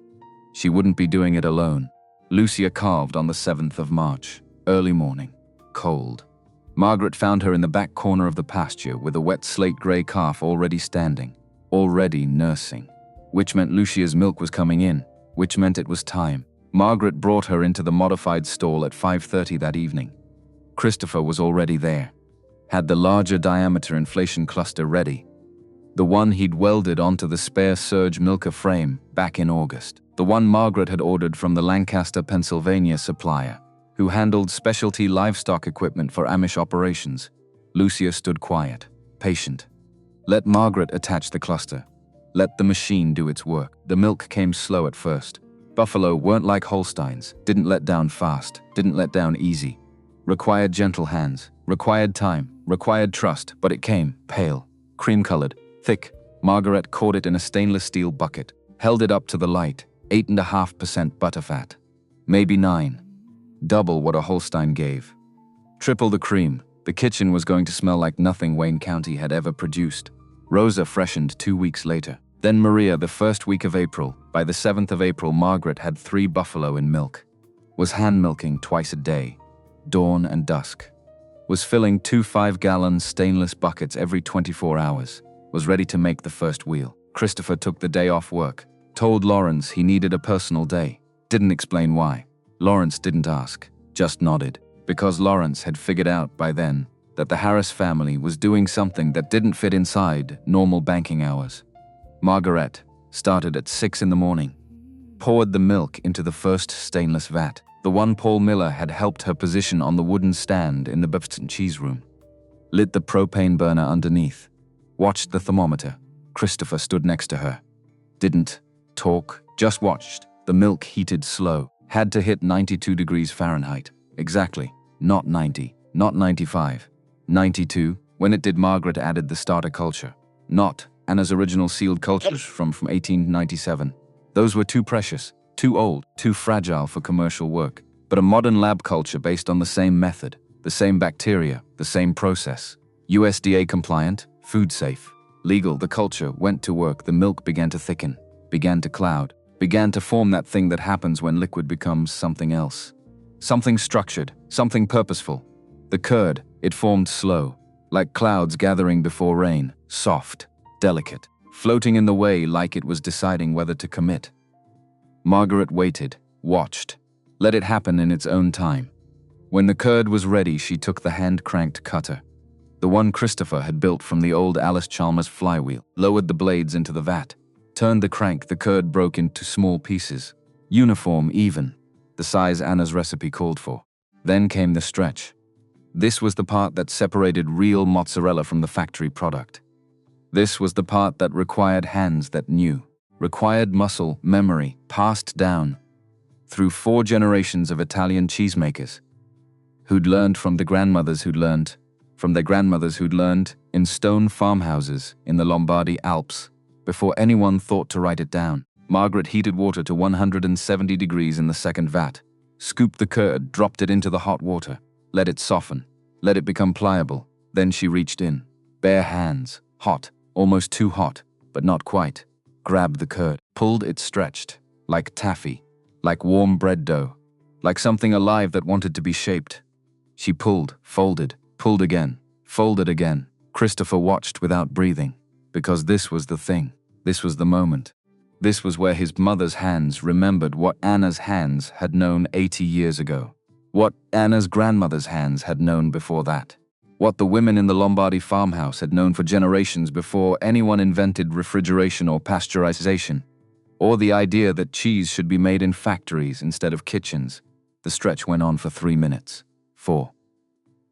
she wouldn't be doing it alone. Lucia calved on the 7th of March, early morning, cold. Margaret found her in the back corner of the pasture with a wet slate-gray calf already standing, already nursing. Which meant Lucia's milk was coming in, which meant it was time. Margaret brought her into the modified stall at 5:30 that evening. Christopher was already there. Had the larger diameter inflation cluster ready. The one he'd welded onto the spare surge milker frame back in August. The one Margaret had ordered from the Lancaster, Pennsylvania supplier, who handled specialty livestock equipment for Amish operations. Lucia stood quiet, patient. Let Margaret attach the cluster. Let the machine do its work. The milk came slow at first. Buffalo weren't like Holsteins, didn't let down fast, didn't let down easy. Required gentle hands, required time, required trust, but it came, pale, cream-colored, thick. Margaret caught it in a stainless steel bucket, held it up to the light, 8.5% butterfat. Maybe 9. Double what a Holstein gave. Triple the cream. The kitchen was going to smell like nothing Wayne County had ever produced. Rosa freshened 2 weeks later. Then Maria the first week of April. By the 7th of April, Margaret had 3 buffalo in milk. Was hand milking twice a day, dawn and dusk. was filling 2 5-gallon stainless buckets every 24 hours, was ready to make the first wheel. Christopher took the day off work, told Lawrence he needed a personal day, didn't explain why. Lawrence didn't ask, just nodded, because Lawrence had figured out by then that the Harris family was doing something that didn't fit inside normal banking hours. Margaret started at 6 in the morning, poured the milk into the first stainless vat, the one Paul Miller had helped her position on the wooden stand in the beef and cheese room, lit the propane burner underneath, watched the thermometer. Christopher stood next to her. Didn't talk, just watched. The milk heated slow, had to hit 92 degrees Fahrenheit. Exactly, not 90, not 95. 92, when it did. Margaret added the starter culture, not Anna's original sealed cultures from 1897. Those were too precious, too old, too fragile for commercial work. But a modern lab culture based on the same method, the same bacteria, the same process. USDA compliant, food safe, legal. The culture went to work. The milk began to thicken, began to cloud, began to form that thing that happens when liquid becomes something else. Something structured, something purposeful. The curd, it formed slow, like clouds gathering before rain, soft, delicate, floating in the way like it was deciding whether to commit. Margaret waited, watched, let it happen in its own time. When the curd was ready, she took the hand-cranked cutter, the one Christopher had built from the old Alice Chalmers flywheel, lowered the blades into the vat, turned the crank. The curd broke into small pieces, uniform, even, the size Anna's recipe called for. Then came the stretch. This was the part that separated real mozzarella from the factory product. This was the part that required hands that knew, required muscle, memory, passed down through 4 generations of Italian cheesemakers who'd learned from the grandmothers who'd learned, from their grandmothers who'd learned in stone farmhouses in the Lombardy Alps before anyone thought to write it down. Margaret heated water to 170 degrees in the second vat, scooped the curd, dropped it into the hot water, let it soften, let it become pliable. Then she reached in, bare hands, hot, almost too hot, but not quite, grabbed the curd, pulled it, stretched, like taffy, like warm bread dough, like something alive that wanted to be shaped. She pulled, folded, pulled again, folded again. Christopher watched without breathing, because this was the thing, this was the moment. This was where his mother's hands remembered what Anna's hands had known 80 years ago, what Anna's grandmother's hands had known before that, what the women in the Lombardy farmhouse had known for generations before anyone invented refrigeration or pasteurization, or the idea that cheese should be made in factories instead of kitchens. The stretch went on for 3 minutes, 4,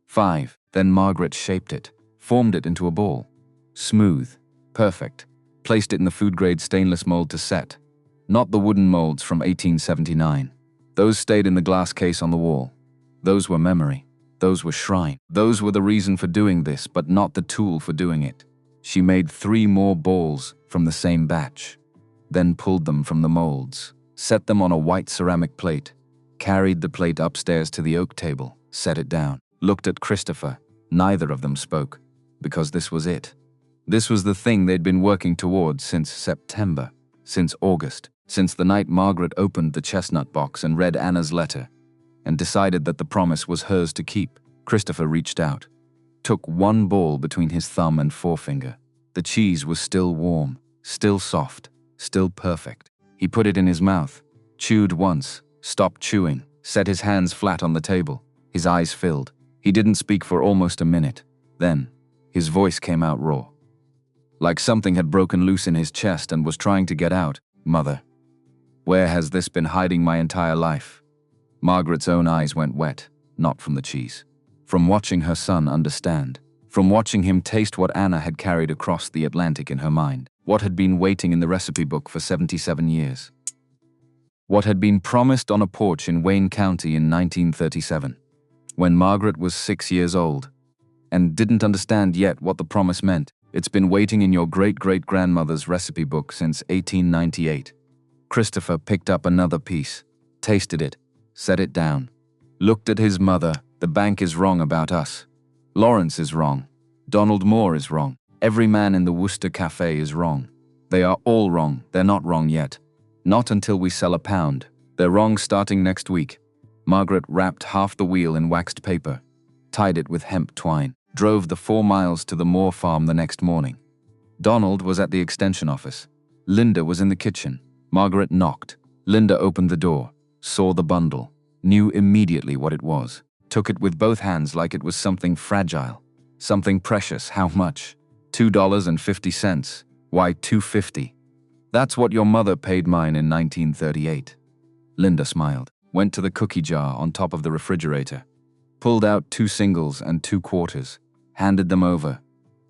5. Then Margaret shaped it, formed it into a ball. Smooth, perfect. Placed it in the food-grade stainless mold to set. Not the wooden molds from 1879. Those stayed in the glass case on the wall. Those were memory. Those were shrine. Those were the reason for doing this, but not the tool for doing it. She made 3 more balls from the same batch, then pulled them from the molds, set them on a white ceramic plate, carried the plate upstairs to the oak table, set it down, looked at Christopher. Neither of them spoke, because this was it. This was the thing they'd been working towards since September, since August, since the night Margaret opened the Chestnut box and read Anna's letter, and decided that the promise was hers to keep. Christopher reached out, took 1 ball between his thumb and forefinger. The cheese was still warm, still soft, still perfect. He put it in his mouth, chewed once, stopped chewing, set his hands flat on the table. His eyes filled. He didn't speak for almost a minute. Then, his voice came out raw, like something had broken loose in his chest and was trying to get out. Mother, where has this been hiding my entire life? Margaret's own eyes went wet, not from the cheese. From watching her son understand. From watching him taste what Anna had carried across the Atlantic in her mind. What had been waiting in the recipe book for 77 years. What had been promised on a porch in Wayne County in 1937, when Margaret was 6 years old, and didn't understand yet what the promise meant. It's been waiting in your great-great-grandmother's recipe book since 1898. Christopher picked up another piece, tasted it, set it down, looked at his mother. The bank is wrong about us. Lawrence is wrong. Donald Moore is wrong. Every man in the Worcester Cafe is wrong. They are all wrong. They're not wrong yet. Not until we sell a pound. They're wrong starting next week. Margaret wrapped half the wheel in waxed paper, tied it with hemp twine, drove the 4 miles to the Moore farm the next morning. Donald was at the extension office. Linda was in the kitchen. Margaret knocked. Linda opened the door, saw the bundle, knew immediately what it was, took it with both hands like it was something fragile, something precious. How much? $2.50. Why $2.50? That's what your mother paid mine in 1938. Linda smiled, went to the cookie jar on top of the refrigerator, pulled out 2 singles and 2 quarters, handed them over.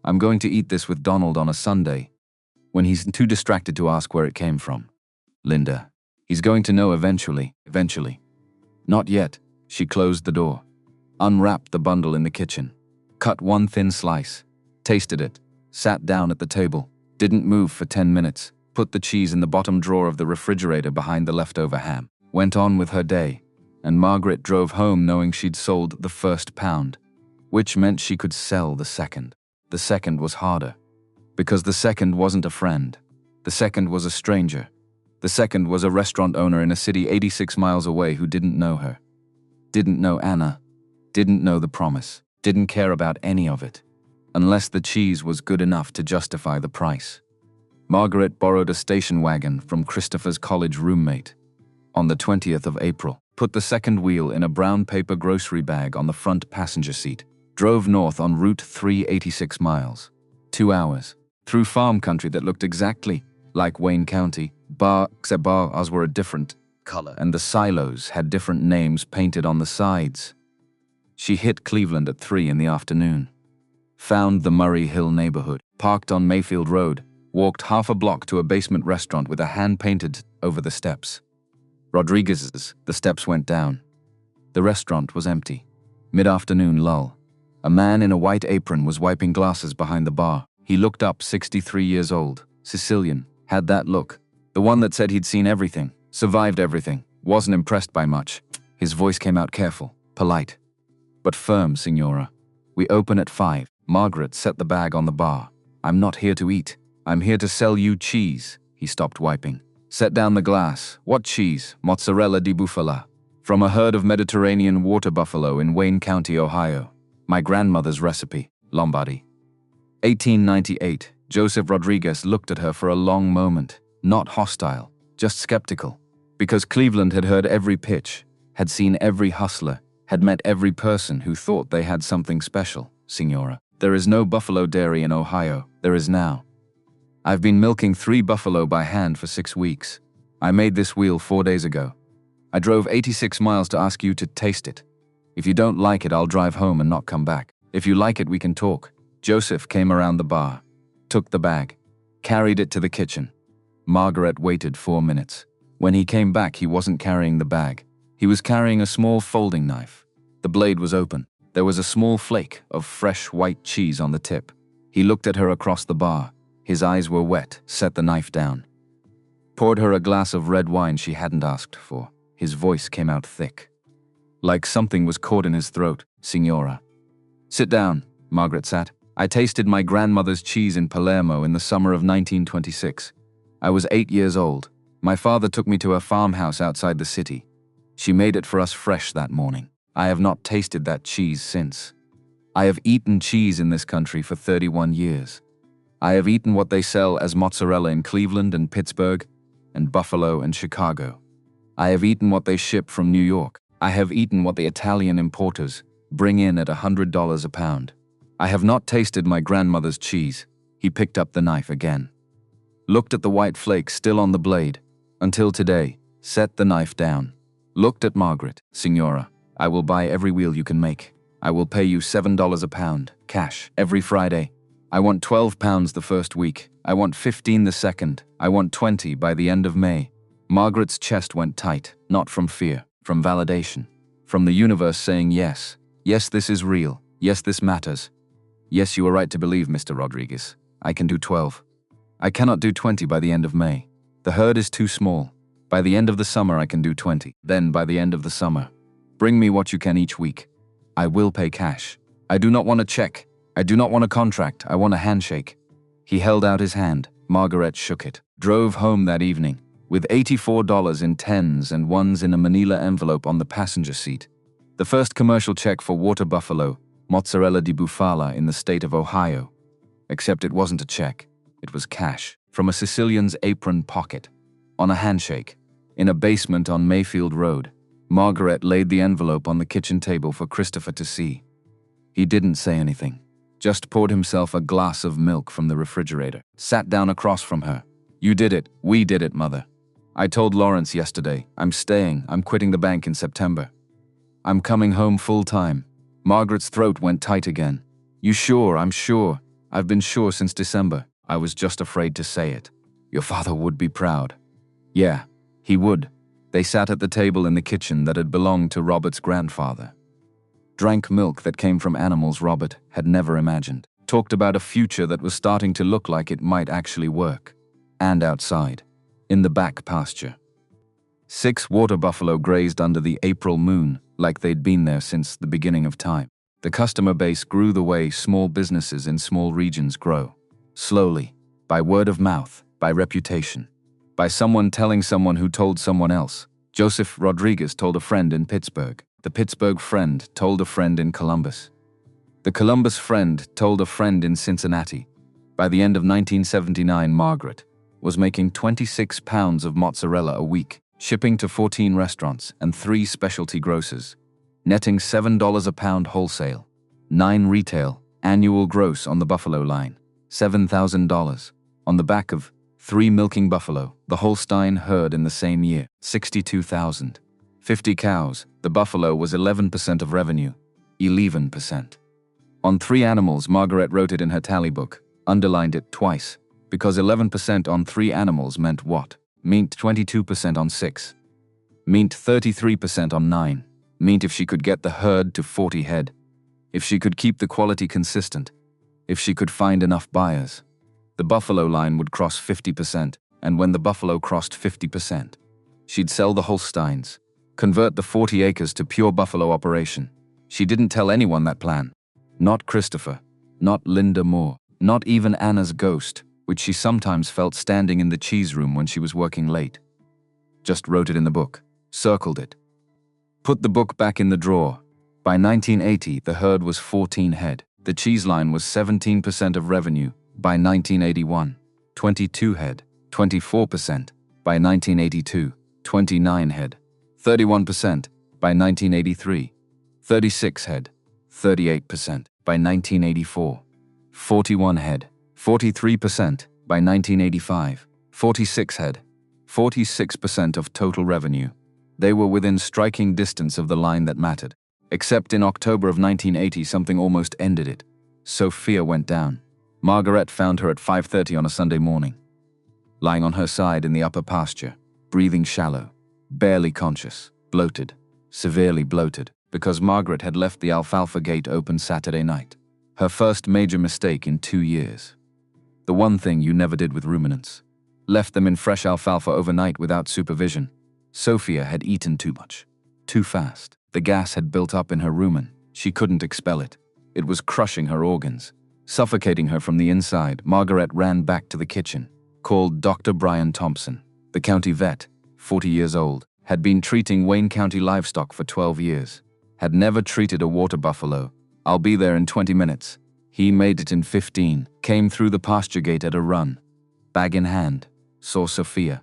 I'm going to eat this with Donald on a Sunday, when he's too distracted to ask where it came from. Linda, he's going to know eventually. Not yet. She closed the door, unwrapped the bundle in the kitchen, cut 1 thin slice, tasted it, sat down at the table, didn't move for 10 minutes, put the cheese in the bottom drawer of the refrigerator behind the leftover ham, went on with her day, and Margaret drove home knowing she'd sold the first pound, which meant she could sell the second. The second was harder, because the second wasn't a friend. The second was a stranger. The second was a restaurant owner in a city 86 miles away who didn't know her, didn't know Anna, didn't know the promise, didn't care about any of it, unless the cheese was good enough to justify the price. Margaret borrowed a station wagon from Christopher's college roommate. On the 20th of April, put the second wheel in a brown paper grocery bag on the front passenger seat, drove north on Route 386 miles, 2 hours, through farm country that looked exactly like Wayne County, except bars were a different color and the silos had different names painted on the sides. She hit Cleveland at 3 in the afternoon, found the Murray Hill neighborhood, parked on Mayfield Road, walked half a block to a basement restaurant with a hand painted over the steps. Rodriguez's. The steps went down. The restaurant was empty. Mid-afternoon lull. A man in a white apron was wiping glasses behind the bar. He looked up, 63 years old, Sicilian, had that look. The one that said he'd seen everything, survived everything, wasn't impressed by much. His voice came out careful, polite, but firm, Signora. We open at 5. Margaret set the bag on the bar. I'm not here to eat. I'm here to sell you cheese. He stopped wiping. Set down the glass. What cheese? Mozzarella di bufala. From a herd of Mediterranean water buffalo in Wayne County, Ohio. My grandmother's recipe, Lombardy. 1898. Joseph Rodriguez looked at her for a long moment, not hostile, just skeptical. Because Cleveland had heard every pitch, had seen every hustler, had met every person who thought they had something special, Signora. There is no buffalo dairy in Ohio. There is now. I've been milking 3 buffalo by hand for 6 weeks. I made this wheel 4 days ago. I drove 86 miles to ask you to taste it. If you don't like it, I'll drive home and not come back. If you like it, we can talk. Joseph came around the bar, took the bag, carried it to the kitchen. Margaret waited 4 minutes. When he came back, he wasn't carrying the bag. He was carrying a small folding knife. The blade was open. There was a small flake of fresh white cheese on the tip. He looked at her across the bar. His eyes were wet, set the knife down. Poured her a glass of red wine she hadn't asked for. His voice came out thick, like something was caught in his throat. Signora. Sit down. Margaret sat. I tasted my grandmother's cheese in Palermo in the summer of 1926. I was 8 years old. My father took me to a farmhouse outside the city. She made it for us fresh that morning. I have not tasted that cheese since. I have eaten cheese in this country for 31 years. I have eaten what they sell as mozzarella in Cleveland and Pittsburgh and Buffalo and Chicago. I have eaten what they ship from New York. I have eaten what the Italian importers bring in at $100 a pound. I have not tasted my grandmother's cheese. He picked up the knife again, looked at the white flake still on the blade, until today, set the knife down, looked at Margaret. Signora, I will buy every wheel you can make. I will pay you $7 a pound, cash, every Friday. I want 12 pounds the first week. I want 15 the second. I want 20 by the end of May. Margaret's chest went tight, not from fear, from validation, from the universe saying yes. Yes, this is real. Yes, this matters. Yes, you are right to believe, Mr. Rodriguez. I can do 12. I cannot do 20 by the end of May. The herd is too small. By the end of the summer, I can do 20. Then, by the end of the summer, bring me what you can each week. I will pay cash. I do not want a check. I do not want a contract. I want a handshake. He held out his hand. Margaret shook it. Drove home that evening, with $84 in 10s and 1s in a manila envelope on the passenger seat. The first commercial check for Water Buffalo Mozzarella di Bufala in the state of Ohio. Except it wasn't a check, it was cash, from a Sicilian's apron pocket. On a handshake, in a basement on Mayfield Road, Margaret laid the envelope on the kitchen table for Christopher to see. He didn't say anything, just poured himself a glass of milk from the refrigerator, sat down across from her. "You did it, we did it, Mother. I told Lawrence yesterday, I'm quitting the bank in September. I'm coming home full-time." Margaret's throat went tight again. "You sure?" "I'm sure. I've been sure since December. I was just afraid to say it. Your father would be proud." "Yeah, he would." They sat at the table in the kitchen that had belonged to Robert's grandfather. Drank milk that came from animals Robert had never imagined. Talked about a future that was starting to look like it might actually work. And outside, in the back pasture, 6 water buffalo grazed under the April moon like they'd been there since the beginning of time. The customer base grew the way small businesses in small regions grow. Slowly, by word of mouth, by reputation, by someone telling someone who told someone else. Joseph Rodriguez told a friend in Pittsburgh. The Pittsburgh friend told a friend in Columbus. The Columbus friend told a friend in Cincinnati. By the end of 1979, Margaret was making 26 pounds of mozzarella a week, shipping to 14 restaurants and 3 specialty grocers, netting $7 a pound wholesale, 9 retail, annual gross on the buffalo line, $7,000. On the back of 3 milking buffalo, the Holstein herd in the same year, 62,000. 50 cows, the buffalo was 11% of revenue, 11%. On 3 animals, Margaret wrote it in her tally book, underlined it twice, because 11% on 3 animals meant what? Meant 22% on 6. Meant 33% on 9. Meant if she could get the herd to 40 head. If she could keep the quality consistent. If she could find enough buyers. The buffalo line would cross 50%, and when the buffalo crossed 50%, she'd sell the Holsteins, convert the 40 acres to pure buffalo operation. She didn't tell anyone that plan. Not Christopher, not Linda Moore, not even Anna's ghost, which she sometimes felt standing in the cheese room when she was working late. Just wrote it in the book, circled it. Put the book back in the drawer. By 1980, the herd was 14 head. The cheese line was 17% of revenue. By 1981, 22 head, 24%. By 1982, 29 head, 31%. By 1983, 36 head, 38%. By 1984, 41 head, 43%. By 1985, 46 head, 46% of total revenue. They were within striking distance of the line that mattered. Except in October of 1980, something almost ended it. Sophia went down. Margaret found her at 5:30 on a Sunday morning, lying on her side in the upper pasture, breathing shallow, barely conscious, bloated, severely bloated, because Margaret had left the alfalfa gate open Saturday night. Her first major mistake in 2 years. The one thing you never did with ruminants. Left them in fresh alfalfa overnight without supervision. Sophia had eaten too much, too fast. The gas had built up in her rumen. She couldn't expel it. It was crushing her organs, suffocating her from the inside. Margaret ran back to the kitchen, called Dr. Brian Thompson. The county vet, 40 years old, had been treating Wayne County livestock for 12 years. Had never treated a water buffalo. "I'll be there in 20 minutes. He made it in 15, came through the pasture gate at a run. Bag in hand, saw Sophia.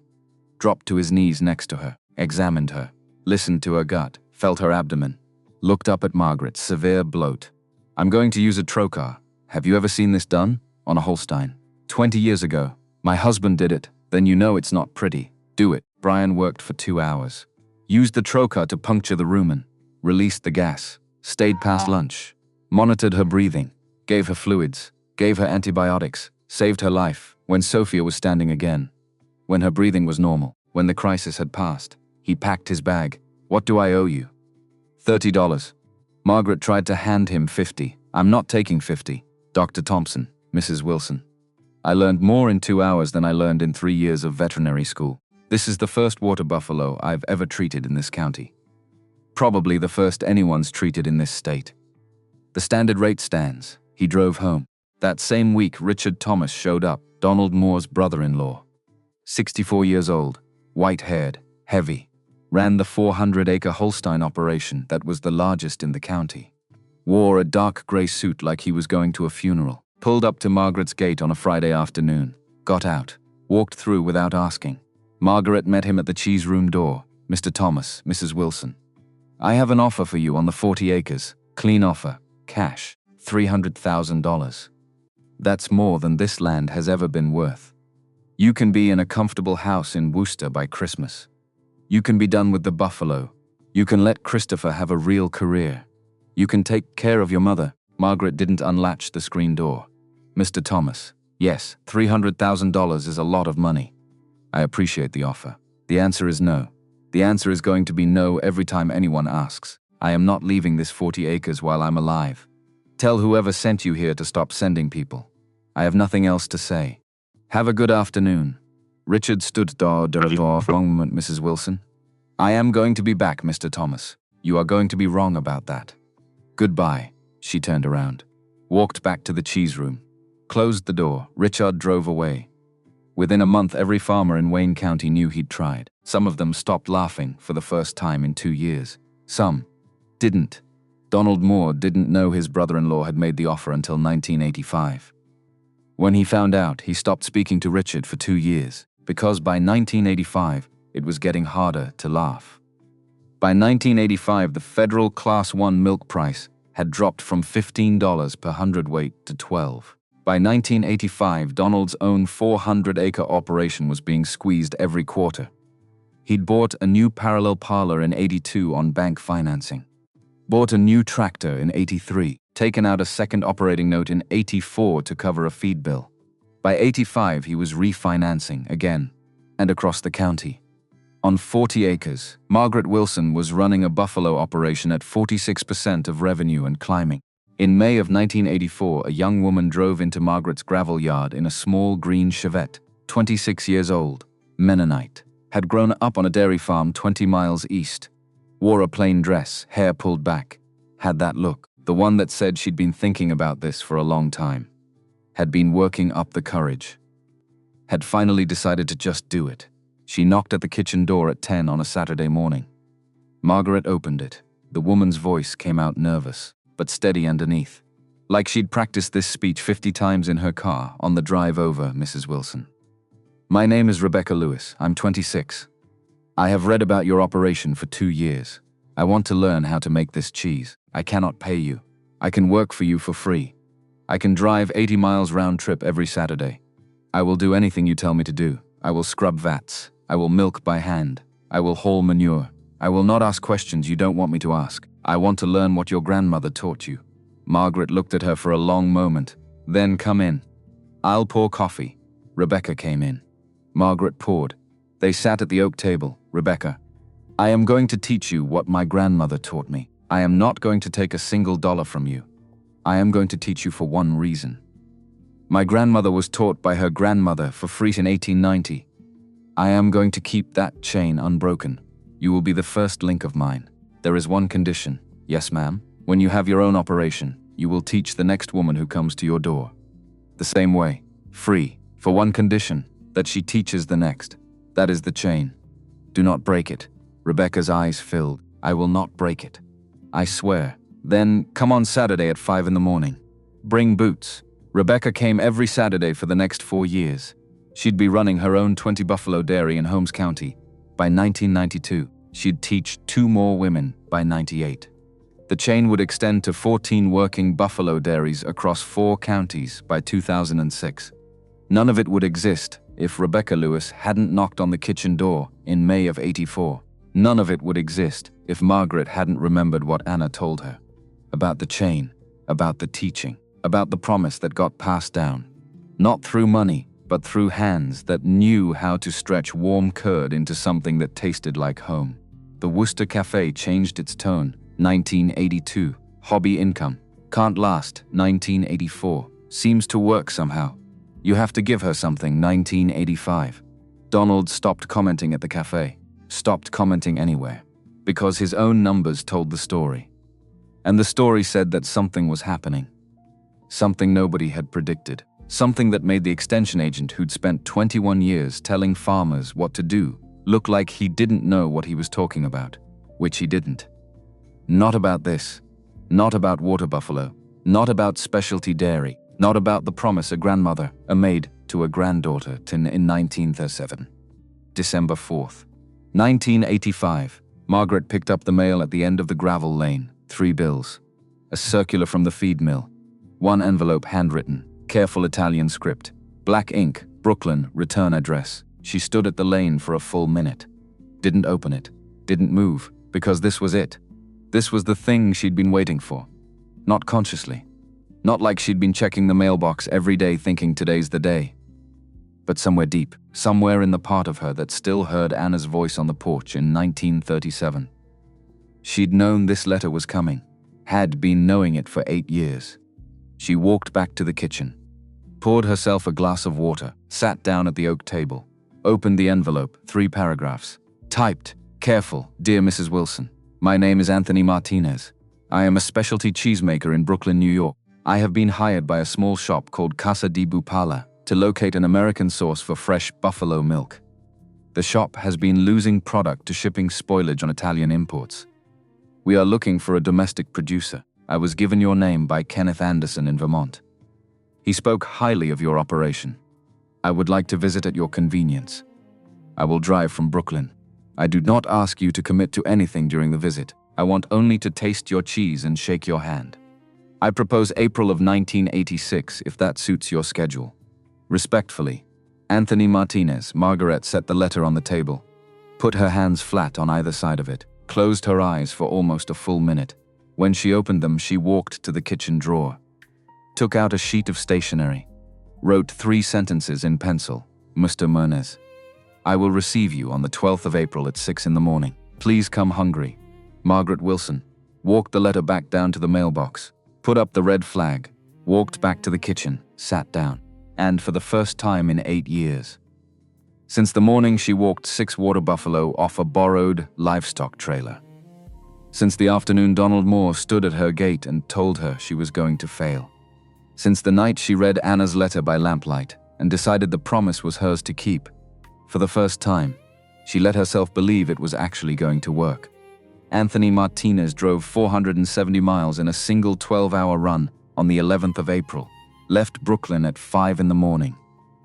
Dropped to his knees next to her, examined her, listened to her gut, felt her abdomen. Looked up at Margaret, severe bloat. "I'm going to use a trocar. Have you ever seen this done? On a Holstein. 20 years ago. My husband did it. Then you know it's not pretty. Do it." Brian worked for 2 hours. Used the trocar to puncture the rumen. Released the gas. Stayed past lunch. Monitored her breathing. Gave her fluids. Gave her antibiotics. Saved her life when Sophia was standing again. When her breathing was normal. When the crisis had passed. He packed his bag. "What do I owe you?" $30. Margaret tried to hand him 50. "I'm not taking 50. Dr. Thompson, Mrs. Wilson. I learned more in 2 hours than I learned in 3 years of veterinary school. This is the first water buffalo I've ever treated in this county. Probably the first anyone's treated in this state. The standard rate stands." He drove home. That same week, Richard Thomas showed up, Donald Moore's brother-in-law. 64 years old, white-haired, heavy. Ran the 400-acre Holstein operation that was the largest in the county. Wore a dark grey suit like he was going to a funeral. Pulled up to Margaret's gate on a Friday afternoon. Got out. Walked through without asking. Margaret met him at the cheese room door. Mr. Thomas, Mrs. Wilson. I have an offer for you on the 40 acres. Clean offer. Cash. $300,000. That's more than this land has ever been worth. You can be in a comfortable house in Worcester by Christmas. You can be done with the buffalo. You can let Christopher have a real career. You can take care of your mother. Margaret didn't unlatch the screen door. Mr. Thomas, yes, $300,000 is a lot of money. I appreciate the offer. The answer is no. The answer is going to be no every time anyone asks. I am not leaving this 40 acres while I'm alive. Tell whoever sent you here to stop sending people. I have nothing else to say. Have a good afternoon. Richard stood for a moment, Mrs. Wilson. I am going to be back, Mr. Thomas. You are going to be wrong about that. Goodbye. She turned around. Walked back to the cheese room. Closed the door. Richard drove away. Within a month, every farmer in Wayne County knew he'd tried. Some of them stopped laughing for the first time in 2 years. Some didn't. Donald Moore didn't know his brother-in-law had made the offer until 1985. When he found out, he stopped speaking to Richard for 2 years, because by 1985, it was getting harder to laugh. By 1985, the federal Class 1 milk price had dropped from $15 per hundredweight to $12. By 1985, Donald's own 400-acre operation was being squeezed every quarter. He'd bought a new parallel parlor in '82 on bank financing. Bought a new tractor in '83, taken out a second operating note in '84 to cover a feed bill. By '85, he was refinancing again, and across the county. On 40 acres, Margaret Wilson was running a buffalo operation at 46% of revenue and climbing. In May of 1984, a young woman drove into Margaret's gravel yard in a small green Chevette, 26 years old, Mennonite, had grown up on a dairy farm 20 miles east, wore a plain dress, hair pulled back, had that look, the one that said she'd been thinking about this for a long time, had been working up the courage, had finally decided to just do it. She knocked at the kitchen door at 10 on a Saturday morning. Margaret opened it. The woman's voice came out nervous, but steady underneath, like she'd practiced this speech 50 times in her car on the drive over, Mrs. Wilson. My name is Rebecca Lewis. I'm 26. I have read about your operation for 2 years. I want to learn how to make this cheese. I cannot pay you. I can work for you for free. I can drive 80 miles round trip every Saturday. I will do anything you tell me to do. I will scrub vats. I will milk by hand. I will haul manure. I will not ask questions you don't want me to ask. I want to learn what your grandmother taught you. Margaret looked at her for a long moment. Then come in. I'll pour coffee. Rebecca came in. Margaret poured. They sat at the oak table. Rebecca, I am going to teach you what my grandmother taught me. I am not going to take a single dollar from you. I am going to teach you for one reason. My grandmother was taught by her grandmother for free in 1890. I am going to keep that chain unbroken. You will be the first link of mine. There is one condition. Yes, ma'am. When you have your own operation, you will teach the next woman who comes to your door. The same way. Free. For one condition. That she teaches the next. That is the chain. Do not break it. Rebecca's eyes filled. I will not break it. I swear. Then come on Saturday at 5 in the morning. Bring boots. Rebecca came every Saturday for the next 4 years. She'd be running her own 20 buffalo dairy in Holmes County. By 1992, she'd teach 2 more women by 98. The chain would extend to 14 working buffalo dairies across 4 counties by 2006. None of it would exist if Rebecca Lewis hadn't knocked on the kitchen door in May of '84. None of it would exist if Margaret hadn't remembered what Anna told her. About the chain, about the teaching, about the promise that got passed down. Not through money, but through hands that knew how to stretch warm curd into something that tasted like home. The Worcester Cafe changed its tone, 1982. Hobby income. Can't last, 1984. Seems to work somehow. You have to give her something, 1985. Donald stopped commenting at the cafe. Stopped commenting anywhere. Because his own numbers told the story. And the story said that something was happening. Something nobody had predicted. Something that made the extension agent who'd spent 21 years telling farmers what to do look like he didn't know what he was talking about. Which he didn't. Not about this. Not about water buffalo. Not about specialty dairy. Not about the promise a grandmother, a maid, to a granddaughter in 1937. December 4th, 1985. Margaret picked up the mail at the end of the gravel lane. 3 bills. A circular from the feed mill. 1 envelope handwritten. Careful Italian script. Black ink. Brooklyn. Return address. She stood at the lane for a full minute. Didn't open it. Didn't move. Because this was it. This was the thing she'd been waiting for. Not consciously. Not like she'd been checking the mailbox every day thinking today's the day. But somewhere deep, somewhere in the part of her that still heard Anna's voice on the porch in 1937. She'd known this letter was coming. Had been knowing it for 8 years. She walked back to the kitchen. Poured herself a glass of water. Sat down at the oak table. Opened the envelope. 3 paragraphs. Typed. Careful, dear Mrs. Wilson. My name is Anthony Martinez. I am a specialty cheesemaker in Brooklyn, New York. I have been hired by a small shop called Casa di Bupala to locate an American source for fresh buffalo milk. The shop has been losing product to shipping spoilage on Italian imports. We are looking for a domestic producer. I was given your name by Kenneth Anderson in Vermont. He spoke highly of your operation. I would like to visit at your convenience. I will drive from Brooklyn. I do not ask you to commit to anything during the visit. I want only to taste your cheese and shake your hand. I propose April of 1986 if that suits your schedule. Respectfully, Anthony Martinez. Margaret set the letter on the table, put her hands flat on either side of it, closed her eyes for almost a full minute. When she opened them, she walked to the kitchen drawer, took out a sheet of stationery, wrote 3 sentences in pencil. Mr. Murnez, I will receive you on the 12th of April at 6 in the morning. Please come hungry. Margaret Wilson. Walked the letter back down to the mailbox, put up the red flag, walked back to the kitchen, sat down. And for the first time in 8 years. Since the morning she walked 6 water buffalo off a borrowed livestock trailer. Since the afternoon Donald Moore stood at her gate and told her she was going to fail. Since the night she read Anna's letter by lamplight and decided the promise was hers to keep. For the first time, she let herself believe it was actually going to work. Anthony Martinez drove 470 miles in a single 12-hour run on the 11th of April. Left Brooklyn at 5 in the morning.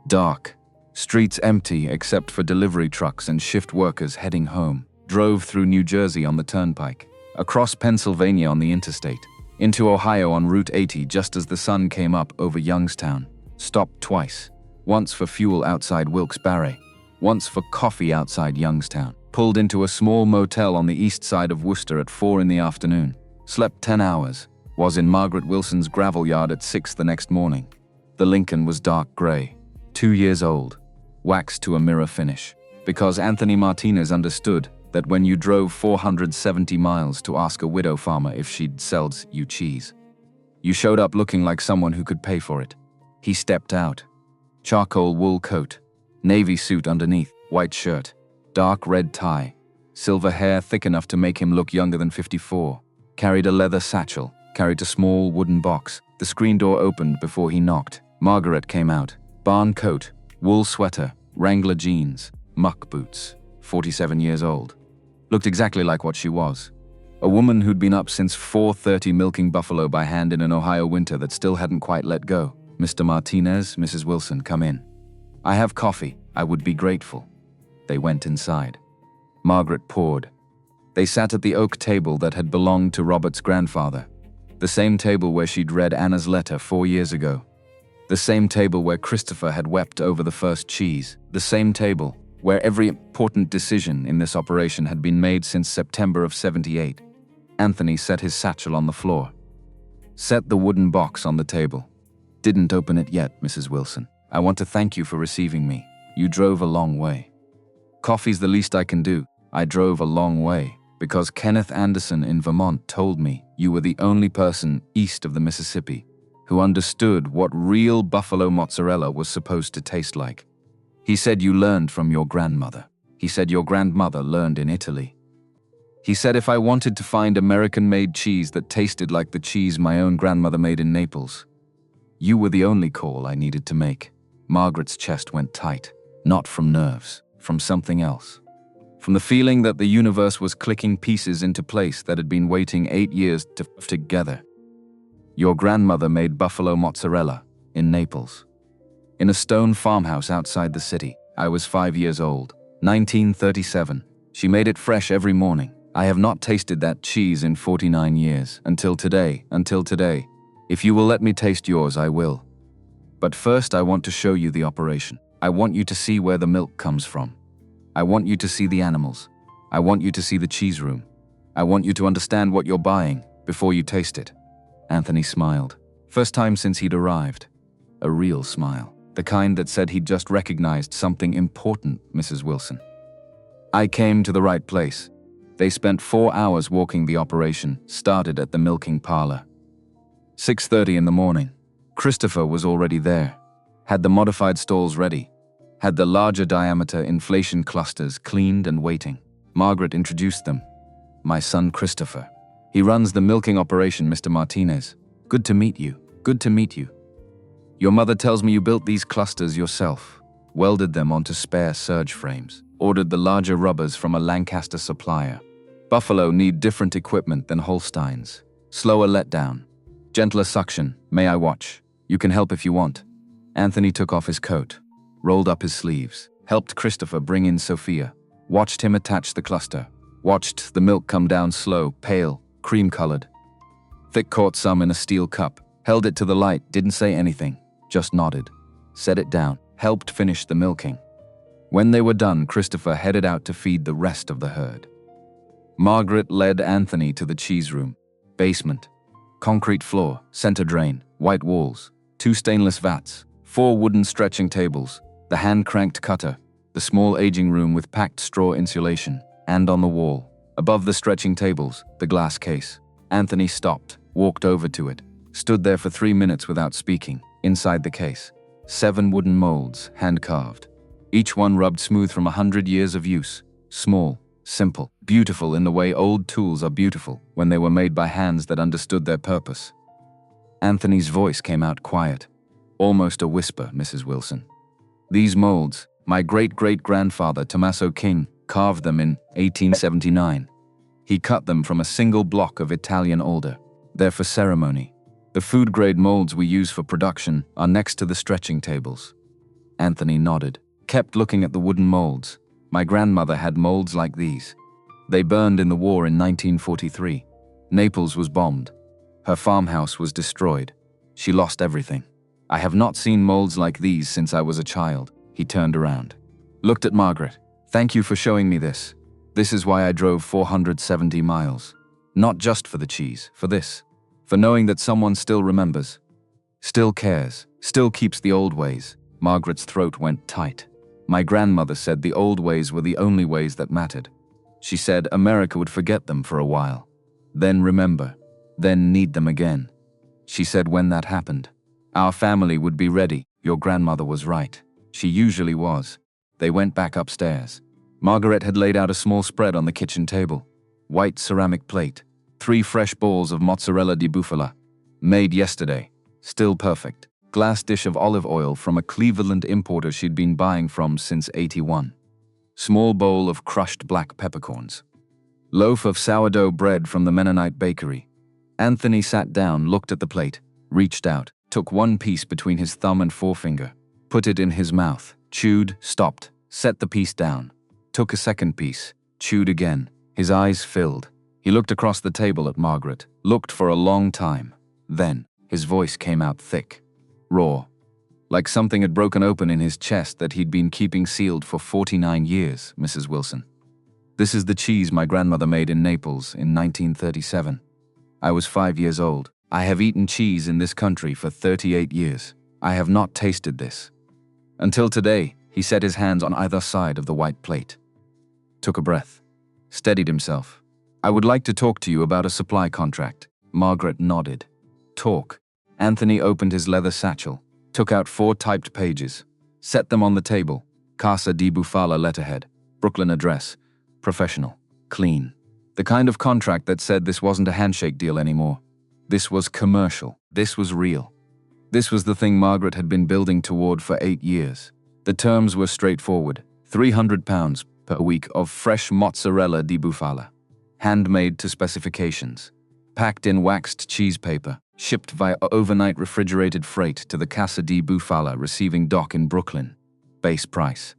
Dark. Streets empty except for delivery trucks and shift workers heading home. Drove through New Jersey on the turnpike. Across Pennsylvania on the interstate. Into Ohio on Route 80 just as the sun came up over Youngstown. Stopped twice. Once for fuel outside Wilkes-Barre. Once for coffee outside Youngstown. Pulled into a small motel on the east side of Worcester at 4 in the afternoon. Slept 10 hours. Was in Margaret Wilson's gravel yard at 6 the next morning. The Lincoln was dark gray, 2 years old, waxed to a mirror finish. Because Anthony Martinez understood that when you drove 470 miles to ask a widow farmer if she'd sell you cheese, you showed up looking like someone who could pay for it. He stepped out. Charcoal wool coat, navy suit underneath, white shirt, dark red tie, silver hair thick enough to make him look younger than 54, carried a leather satchel, carried a small wooden box. The screen door opened before he knocked. Margaret came out. Barn coat, wool sweater, Wrangler jeans, muck boots. 47 years old. Looked exactly like what she was. A woman who'd been up since 4:30 milking buffalo by hand in an Ohio winter that still hadn't quite let go. Mr. Martinez, Mrs. Wilson, come in. I have coffee. I would be grateful. They went inside. Margaret poured. They sat at the oak table that had belonged to Robert's grandfather. The same table where she'd read Anna's letter 4 years ago. The same table where Christopher had wept over the first cheese. The same table where every important decision in this operation had been made since September of '78. Anthony set his satchel on the floor. Set the wooden box on the table. Didn't open it yet, Mrs. Wilson. I want to thank you for receiving me. You drove a long way. Coffee's the least I can do. I drove a long way because Kenneth Anderson in Vermont told me you were the only person east of the Mississippi who understood what real buffalo mozzarella was supposed to taste like. He said you learned from your grandmother. He said your grandmother learned in Italy. He said if I wanted to find American-made cheese that tasted like the cheese my own grandmother made in Naples, you were the only call I needed to make. Margaret's chest went tight, not from nerves, from something else. From the feeling that the universe was clicking pieces into place that had been waiting 8 years to fit together. Your grandmother made buffalo mozzarella in Naples. In a stone farmhouse outside the city. I was 5 years old. 1937. She made it fresh every morning. I have not tasted that cheese in 49 years. Until today. If you will let me taste yours, I will. But first I want to show you the operation. I want you to see where the milk comes from. I want you to see the animals. I want you to see the cheese room. I want you to understand what you're buying before you taste it. Anthony smiled. First time since he'd arrived. A real smile. The kind that said he'd just recognized something important, Mrs. Wilson. I came to the right place. They spent 4 hours walking the operation, started at the milking parlor. 6:30 in the morning. Christopher was already there. Had the modified stalls ready. Had the larger diameter inflation clusters cleaned and waiting. Margaret introduced them. My son Christopher. He runs the milking operation, Mr. Martinez. Good to meet you. Good to meet you. Your mother tells me you built these clusters yourself. Welded them onto spare surge frames. Ordered the larger rubbers from a Lancaster supplier. Buffalo need different equipment than Holsteins. Slower letdown. Gentler suction. May I watch? You can help if you want. Anthony took off his coat. Rolled up his sleeves. Helped Christopher bring in Sophia. Watched him attach the cluster. Watched the milk come down slow, pale, cream-colored. Thick caught some in a steel cup. Held it to the light, didn't say anything. Just nodded. Set it down. Helped finish the milking. When they were done, Christopher headed out to feed the rest of the herd. Margaret led Anthony to the cheese room. Basement. Concrete floor, center drain, white walls, 2 stainless vats, 4 wooden stretching tables, the hand-cranked cutter, the small aging room with packed straw insulation, and on the wall, above the stretching tables, the glass case. Anthony stopped, walked over to it, stood there for 3 minutes without speaking. Inside the case, 7 wooden molds, hand-carved. Each one rubbed smooth from 100 years of use. Small, simple, beautiful in the way old tools are beautiful when they were made by hands that understood their purpose. Anthony's voice came out quiet, almost a whisper, Mrs. Wilson. These molds, my great-great-grandfather Tommaso King carved them in 1879. He cut them from a single block of Italian alder. They're for ceremony. The food-grade molds we use for production are next to the stretching tables. Anthony nodded, kept looking at the wooden molds. My grandmother had molds like these. They burned in the war in 1943. Naples was bombed. Her farmhouse was destroyed. She lost everything. I have not seen molds like these since I was a child. He turned around. Looked at Margaret. Thank you for showing me this. This is why I drove 470 miles. Not just for the cheese, for this. For knowing that someone still remembers. Still cares. Still keeps the old ways. Margaret's throat went tight. My grandmother said the old ways were the only ways that mattered. She said America would forget them for a while. Then remember. Then need them again. She said when that happened, our family would be ready. Your grandmother was right. She usually was. They went back upstairs. Margaret had laid out a small spread on the kitchen table. White ceramic plate. 3 fresh balls of mozzarella di bufala. Made yesterday. Still perfect. Glass dish of olive oil from a Cleveland importer she'd been buying from since '81. Small bowl of crushed black peppercorns. Loaf of sourdough bread from the Mennonite bakery. Anthony sat down, looked at the plate, reached out, took 1 piece between his thumb and forefinger, put it in his mouth, chewed, stopped, set the piece down, took a 2nd piece, chewed again. His eyes filled. He looked across the table at Margaret, looked for a long time. Then, his voice came out thick, raw, like something had broken open in his chest that he'd been keeping sealed for 49 years, Mrs. Wilson. This is the cheese my grandmother made in Naples in 1937. I was 5 years old. I have eaten cheese in this country for 38 years. I have not tasted this. Until today, he set his hands on either side of the white plate. Took a breath. Steadied himself. I would like to talk to you about a supply contract. Margaret nodded. Talk. Anthony opened his leather satchel, took out 4 typed pages, set them on the table. Casa di Bufala letterhead, Brooklyn address, professional, clean. The kind of contract that said this wasn't a handshake deal anymore. This was commercial. This was real. This was the thing Margaret had been building toward for 8 years. The terms were straightforward. £300 per week of fresh mozzarella di bufala, handmade to specifications, packed in waxed cheese paper, shipped via overnight refrigerated freight to the Casa di Bufala receiving dock in Brooklyn. Base price: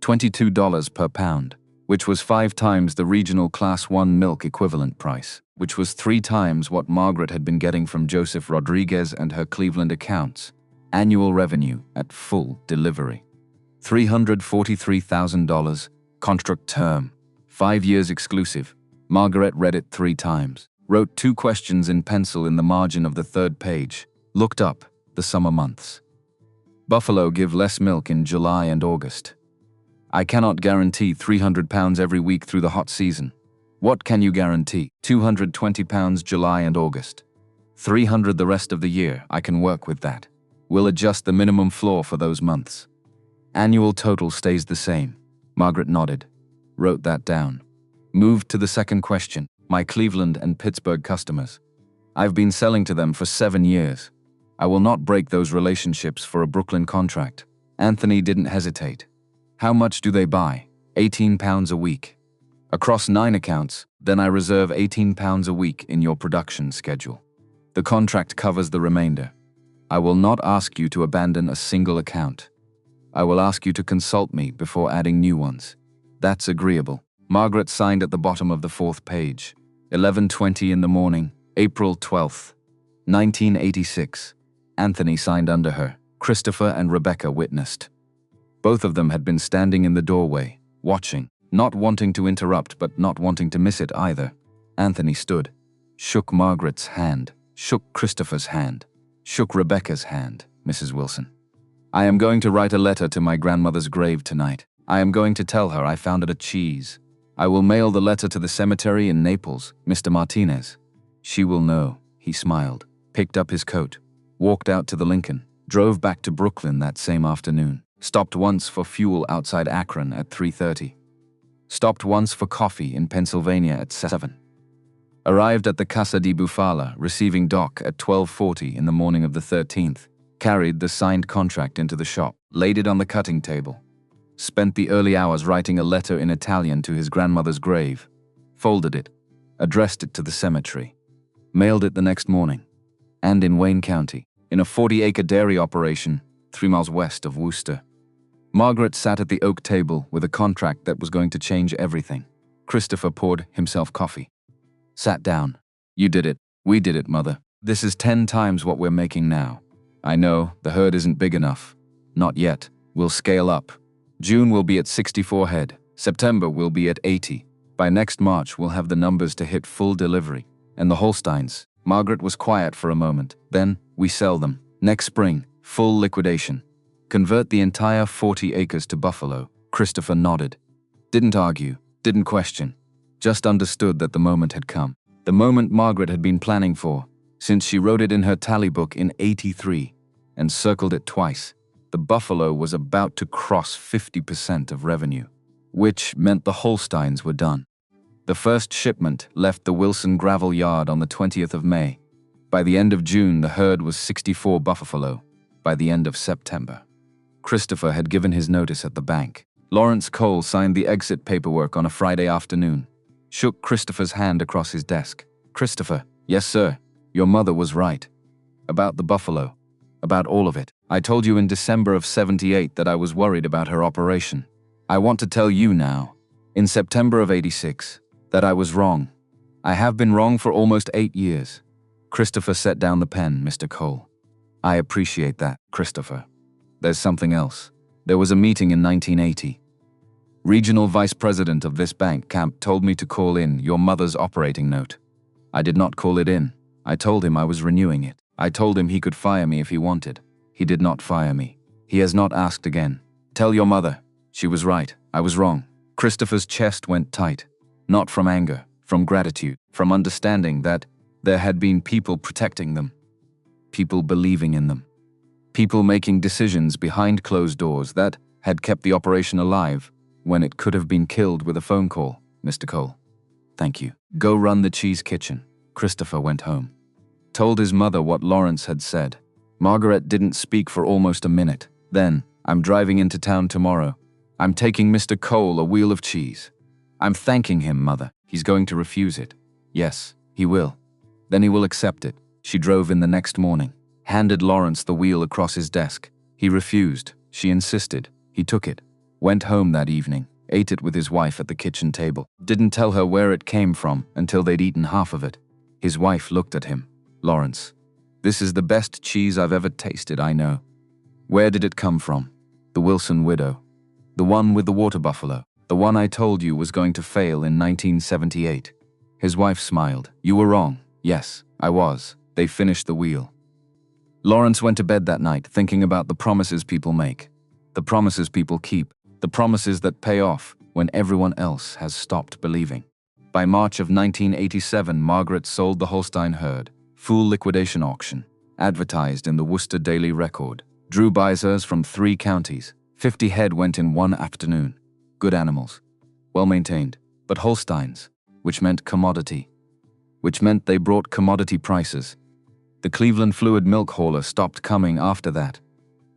$22 per pound, which was 5 times the regional Class 1 milk equivalent price, which was 3 times what Margaret had been getting from Joseph Rodriguez and her Cleveland accounts. Annual revenue at full delivery: $343,000. Contract term: 5 years exclusive. Margaret read it 3 times, wrote 2 questions in pencil in the margin of the 3rd page, looked up the summer months. Buffalo give less milk in July and August. I cannot guarantee 300 pounds every week through the hot season. What can you guarantee? 220 pounds July and August. 300 the rest of the year. I can work with that. We'll adjust the minimum floor for those months. Annual total stays the same. Margaret nodded, wrote that down. Moved to the second question: my Cleveland and Pittsburgh customers. I've been selling to them for 7 years. I will not break those relationships for a Brooklyn contract. Anthony didn't hesitate. How much do they buy? £18 a week. Across 9 accounts, then I reserve £18 a week in your production schedule. The contract covers the remainder. I will not ask you to abandon a single account. I will ask you to consult me before adding new ones. That's agreeable. Margaret signed at the bottom of the 4th page. 11:20 in the morning, April 12th, 1986. Anthony signed under her. Christopher and Rebecca witnessed. Both of them had been standing in the doorway, watching, not wanting to interrupt but not wanting to miss it either. Anthony stood, shook Margaret's hand, shook Christopher's hand, shook Rebecca's hand. Mrs. Wilson. I am going to write a letter to my grandmother's grave tonight. I am going to tell her I founded a cheese. I will mail the letter to the cemetery in Naples, Mr. Martinez. She will know. He smiled, picked up his coat, walked out to the Lincoln, drove back to Brooklyn that same afternoon, stopped once for fuel outside Akron at 3:30, stopped once for coffee in Pennsylvania at 7. Arrived at the Casa di Bufala, receiving dock at 12:40 in the morning of the 13th, carried the signed contract into the shop, laid it on the cutting table, spent the early hours writing a letter in Italian to his grandmother's grave, folded it, addressed it to the cemetery, mailed it the next morning, and in Wayne County, in a 40-acre dairy operation 3 miles west of Worcester. Margaret sat at the oak table with a contract that was going to change everything. Christopher poured himself coffee. Sat down. You did it. We did it, Mother. This is 10 times what we're making now. I know, the herd isn't big enough. Not yet. We'll scale up. June will be at 64 head. September will be at 80. By next March, we'll have the numbers to hit full delivery. And the Holsteins. Margaret was quiet for a moment. Then, we sell them. Next spring, full liquidation. Convert the entire 40 acres to buffalo. Christopher nodded. Didn't argue. Didn't question. Just understood that the moment had come. The moment Margaret had been planning for, since she wrote it in her tally book in '83 and circled it twice. The buffalo was about to cross 50% of revenue, which meant the Holsteins were done. The first shipment left the Wilson gravel yard on the 20th of May. By the end of June, the herd was 64 buffalo. By the end of September, Christopher had given his notice at the bank. Lawrence Cole signed the exit paperwork on a Friday afternoon, shook Christopher's hand across his desk. Christopher, yes sir, your mother was right. About the buffalo. About all of it. I told you in December of '78 that I was worried about her operation. I want to tell you now, in September of '86, that I was wrong. I have been wrong for almost 8 years. Christopher set down the pen, Mr. Cole. I appreciate that, Christopher. There's something else. There was a meeting in 1980. Regional vice president of this bank, Camp, told me to call in your mother's operating note. I did not call it in. I told him I was renewing it. I told him he could fire me if he wanted. He did not fire me. He has not asked again. Tell your mother. She was right. I was wrong. Christopher's chest went tight. Not from anger, from gratitude, from understanding that there had been people protecting them. People believing in them. People making decisions behind closed doors that had kept the operation alive when it could have been killed with a phone call. Mr. Cole. Thank you. Go run the cheese kitchen. Christopher went home. Told his mother what Lawrence had said. Margaret didn't speak for almost a minute. Then, I'm driving into town tomorrow. I'm taking Mr. Cole a wheel of cheese. I'm thanking him, Mother. He's going to refuse it. Yes, he will. Then he will accept it. She drove in the next morning, handed Lawrence the wheel across his desk. He refused. She insisted. He took it. Went home that evening, ate it with his wife at the kitchen table. Didn't tell her where it came from until they'd eaten half of it. His wife looked at him. Lawrence, this is the best cheese I've ever tasted, I know. Where did it come from? The Wilson widow. The one with the water buffalo. The one I told you was going to fail in 1978. His wife smiled. You were wrong. Yes, I was. They finished the wheel. Lawrence went to bed that night thinking about the promises people make. The promises people keep. The promises that pay off when everyone else has stopped believing. By March of 1987, Margaret sold the Holstein herd. Full liquidation auction. Advertised in the Worcester Daily Record. Drew buyers from 3 counties. 50 head went in one afternoon. Good animals. Well maintained. But Holsteins, which meant commodity. Which meant they brought commodity prices. The Cleveland fluid milk hauler stopped coming after that.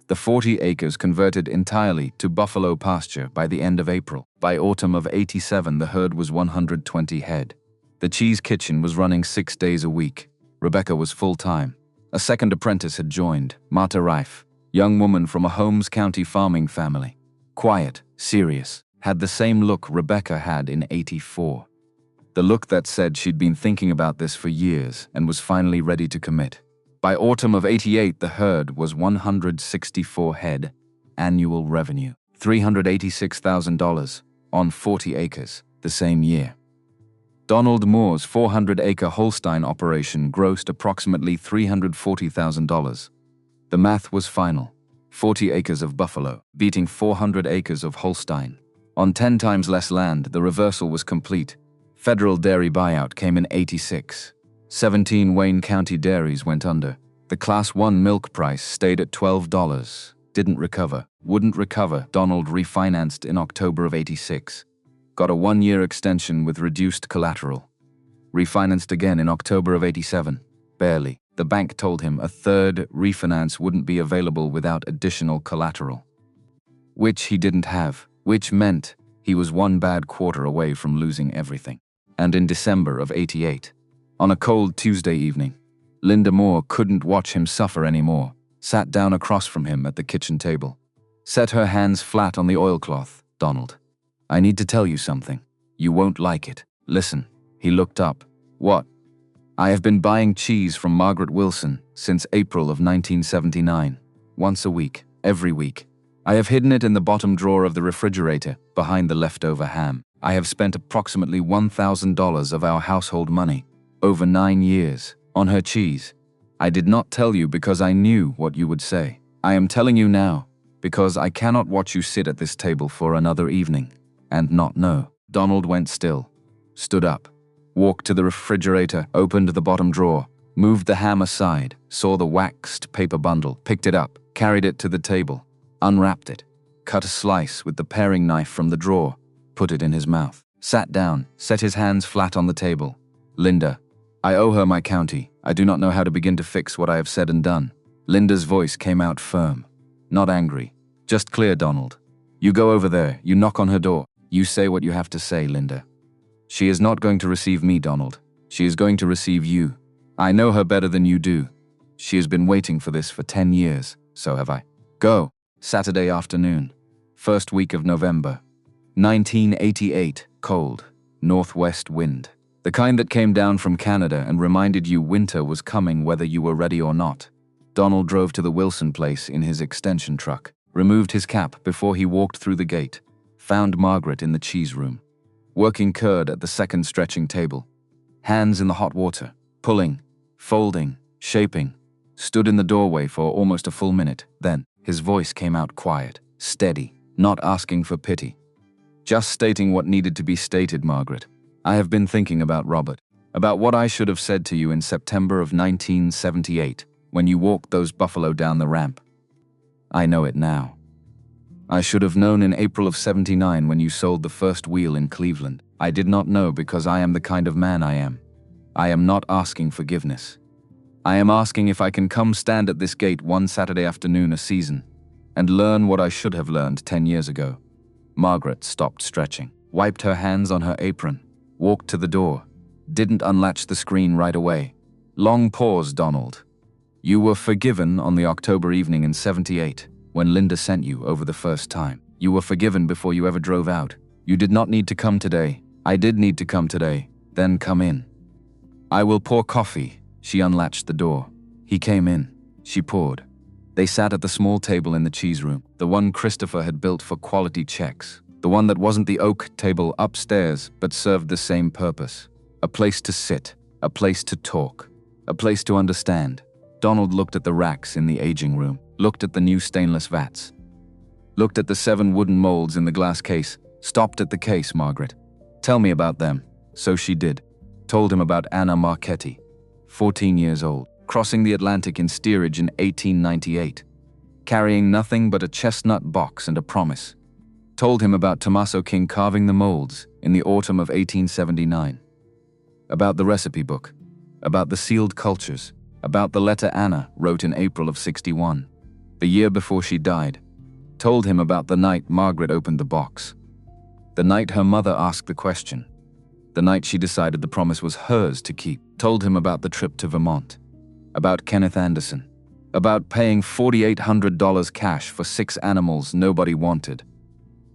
The 40 acres converted entirely to buffalo pasture by the end of April. By autumn of 87, the herd was 120 head. The cheese kitchen was running 6 days a week. Rebecca was full-time. A second apprentice had joined, Marta Reif, young woman from a Holmes County farming family. Quiet, serious, had the same look Rebecca had in 84. The look that said she'd been thinking about this for years and was finally ready to commit. By autumn of 88, the herd was 164 head, annual revenue, $386,000 on 40 acres the same year. Donald Moore's 400-acre Holstein operation grossed approximately $340,000. The math was final. 40 acres of buffalo, beating 400 acres of Holstein. On 10 times less land, the reversal was complete. Federal dairy buyout came in 86. 17 Wayne County dairies went under. The Class 1 milk price stayed at $12. Didn't recover. Wouldn't recover. Donald refinanced in October of 86. Got a 1-year extension with reduced collateral. Refinanced again in October of 87. Barely. The bank told him a third refinance wouldn't be available without additional collateral. Which he didn't have. Which meant he was 1 bad quarter away from losing everything. And in December of 88. On a cold Tuesday evening, Linda Moore couldn't watch him suffer anymore, sat down across from him at the kitchen table. Set her hands flat on the oilcloth. Donald, I need to tell you something. You won't like it. Listen. He looked up. What? I have been buying cheese from Margaret Wilson since April of 1979. Once a week, every week. I have hidden it in the bottom drawer of the refrigerator, behind the leftover ham. I have spent approximately $1,000 of our household money, over 9 years, on her cheese. I did not tell you because I knew what you would say. I am telling you now, because I cannot watch you sit at this table for another evening, and not know. Donald went still, stood up, walked to the refrigerator, opened the bottom drawer, moved the ham aside, saw the waxed paper bundle, picked it up, carried it to the table, unwrapped it, cut a slice with the paring knife from the drawer, put it in his mouth, sat down, set his hands flat on the table. Linda, I owe her my county. I do not know how to begin to fix what I have said and done. Linda's voice came out firm, not angry, just clear. Donald, you go over there, you knock on her door. You say what you have to say, Linda. She is not going to receive me, Donald. She is going to receive you. I know her better than you do. She has been waiting for this for 10 years, so have I. Go. Saturday afternoon, first week of November. 1988, cold, northwest wind. The kind that came down from Canada and reminded you winter was coming whether you were ready or not. Donald drove to the Wilson place in his extension truck, removed his cap before he walked through the gate, found Margaret in the cheese room, working curd at the second stretching table, hands in the hot water, pulling, folding, shaping, stood in the doorway for almost a full minute. Then his voice came out quiet, steady, not asking for pity. Just stating what needed to be stated, Margaret. I have been thinking about Robert, about what I should have said to you in September of 1978, when you walked those buffalo down the ramp. I know it now. I should have known in April of 79 when you sold the first wheel in Cleveland. I did not know because I am the kind of man I am. I am not asking forgiveness. I am asking if I can come stand at this gate one Saturday afternoon a season and learn what I should have learned 10 years ago. Margaret stopped stretching, wiped her hands on her apron, walked to the door, didn't unlatch the screen right away. Long pause, Donald. You were forgiven on the October evening in '78, when Linda sent you over the first time. You were forgiven before you ever drove out. You did not need to come today. I did need to come today. Then come in. I will pour coffee. She unlatched the door. He came in. She poured. They sat at the small table in the cheese room, the one Christopher had built for quality checks, the one that wasn't the oak table upstairs but served the same purpose. A place to sit, a place to talk, a place to understand. Donald looked at the racks in the aging room, looked at the new stainless vats, looked at the 7 wooden molds in the glass case, stopped at the case. Margaret, tell me about them. So she did. Told him about Anna Marchetti, 14 years old, crossing the Atlantic in steerage in 1898, carrying nothing but a chestnut box and a promise. Told him about Tommaso King carving the molds in the autumn of 1879. About the recipe book, about the sealed cultures, about the letter Anna wrote in April of '61, the year before she died. Told him about the night Margaret opened the box, the night her mother asked the question, the night she decided the promise was hers to keep. Told him about the trip to Vermont, about Kenneth Anderson, about paying $4,800 cash for 6 animals nobody wanted.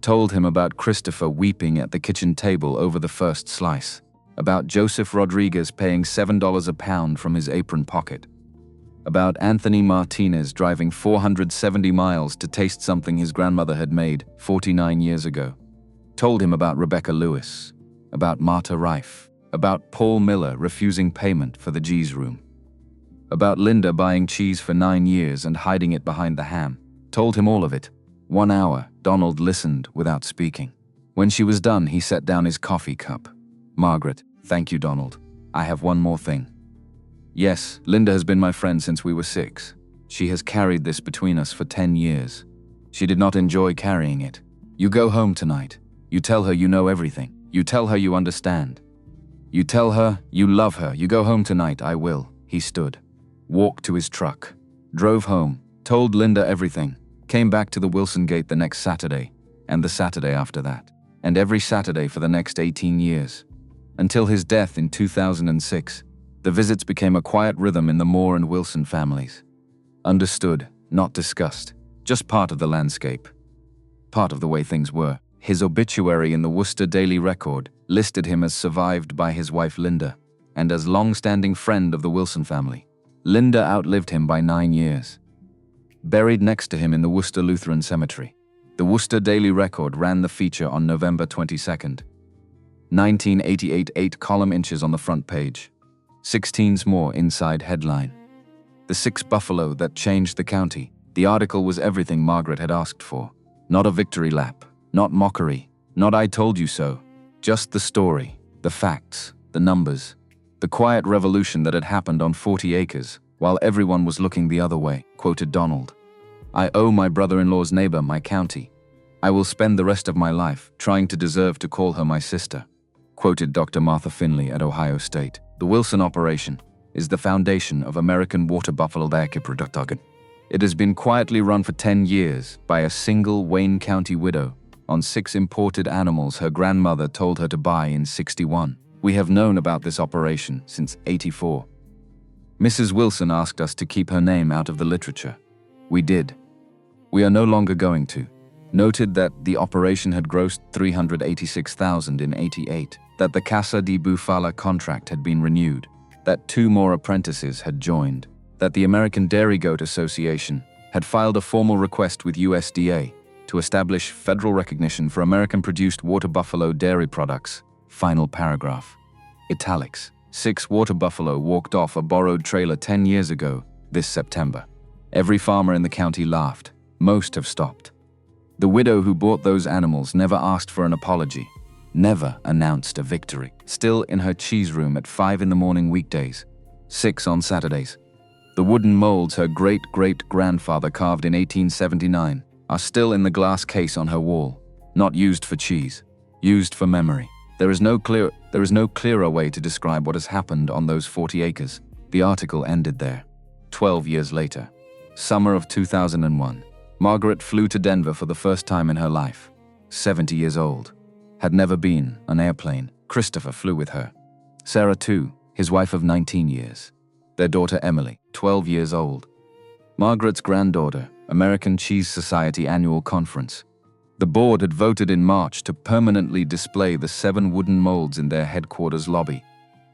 Told him about Christopher weeping at the kitchen table over the first slice, about Joseph Rodriguez paying $7 a pound from his apron pocket, about Anthony Martinez driving 470 miles to taste something his grandmother had made 49 years ago. Told him about Rebecca Lewis, about Marta Rife, about Paul Miller refusing payment for the G's room, about Linda buying cheese for 9 years and hiding it behind the ham. Told him all of it. 1 hour, Donald listened without speaking. When she was done, he set down his coffee cup. Margaret, thank you, Donald. I have one more thing. Yes, Linda has been my friend since we were 6. She has carried this between us for 10 years. She did not enjoy carrying it. You go home tonight. You tell her you know everything. You tell her you understand. You tell her you love her. You go home tonight. I will. He stood, walked to his truck, drove home, told Linda everything, came back to the Wilson gate the next Saturday, and the Saturday after that, and every Saturday for the next 18 years. Until his death in 2006, the visits became a quiet rhythm in the Moore and Wilson families. Understood, not discussed, just part of the landscape, part of the way things were. His obituary in the Worcester Daily Record listed him as survived by his wife Linda, and as long-standing friend of the Wilson family. Linda outlived him by 9 years. Buried next to him in the Worcester Lutheran Cemetery. The Worcester Daily Record ran the feature on November 22nd. 1988, 8 column inches on the front page. 16's more inside headline. The 6 buffalo that changed the county. The article was everything Margaret had asked for. Not a victory lap, not mockery, not I told you so. Just the story, the facts, the numbers. The quiet revolution that had happened on 40 acres, while everyone was looking the other way, quoted Donald. I owe my brother-in-law's neighbor my county. I will spend the rest of my life trying to deserve to call her my sister, quoted Dr. Martha Finley at Ohio State. The Wilson operation is the foundation of American water buffalo production. It has been quietly run for 10 years by a single Wayne County widow on 6 imported animals her grandmother told her to buy in '61. We have known about this operation since '84. Mrs. Wilson asked us to keep her name out of the literature. We did. We are no longer going to. Noted that the operation had grossed $386,000 in '88, that the Casa di Bufala contract had been renewed, that 2 more apprentices had joined, that the American Dairy Goat Association had filed a formal request with USDA to establish federal recognition for American-produced water buffalo dairy products. Final paragraph. Italics. 6 water buffalo walked off a borrowed trailer 10 years ago this September. Every farmer in the county laughed. Most have stopped. The widow who bought those animals never asked for an apology, never announced a victory. Still in her cheese room at 5 in the morning weekdays, 6 on Saturdays. The wooden molds her great-great-grandfather carved in 1879 are still in the glass case on her wall, not used for cheese, used for memory. There is no clearer way to describe what has happened on those 40 acres. The article ended there. 12 years later, summer of 2001, Margaret flew to Denver for the first time in her life. 70 years old. Had never been on an airplane. Christopher flew with her. Sarah too, his wife of 19 years. Their daughter Emily, 12 years old. Margaret's granddaughter, American Cheese Society Annual Conference. The board had voted in March to permanently display the 7 wooden molds in their headquarters lobby.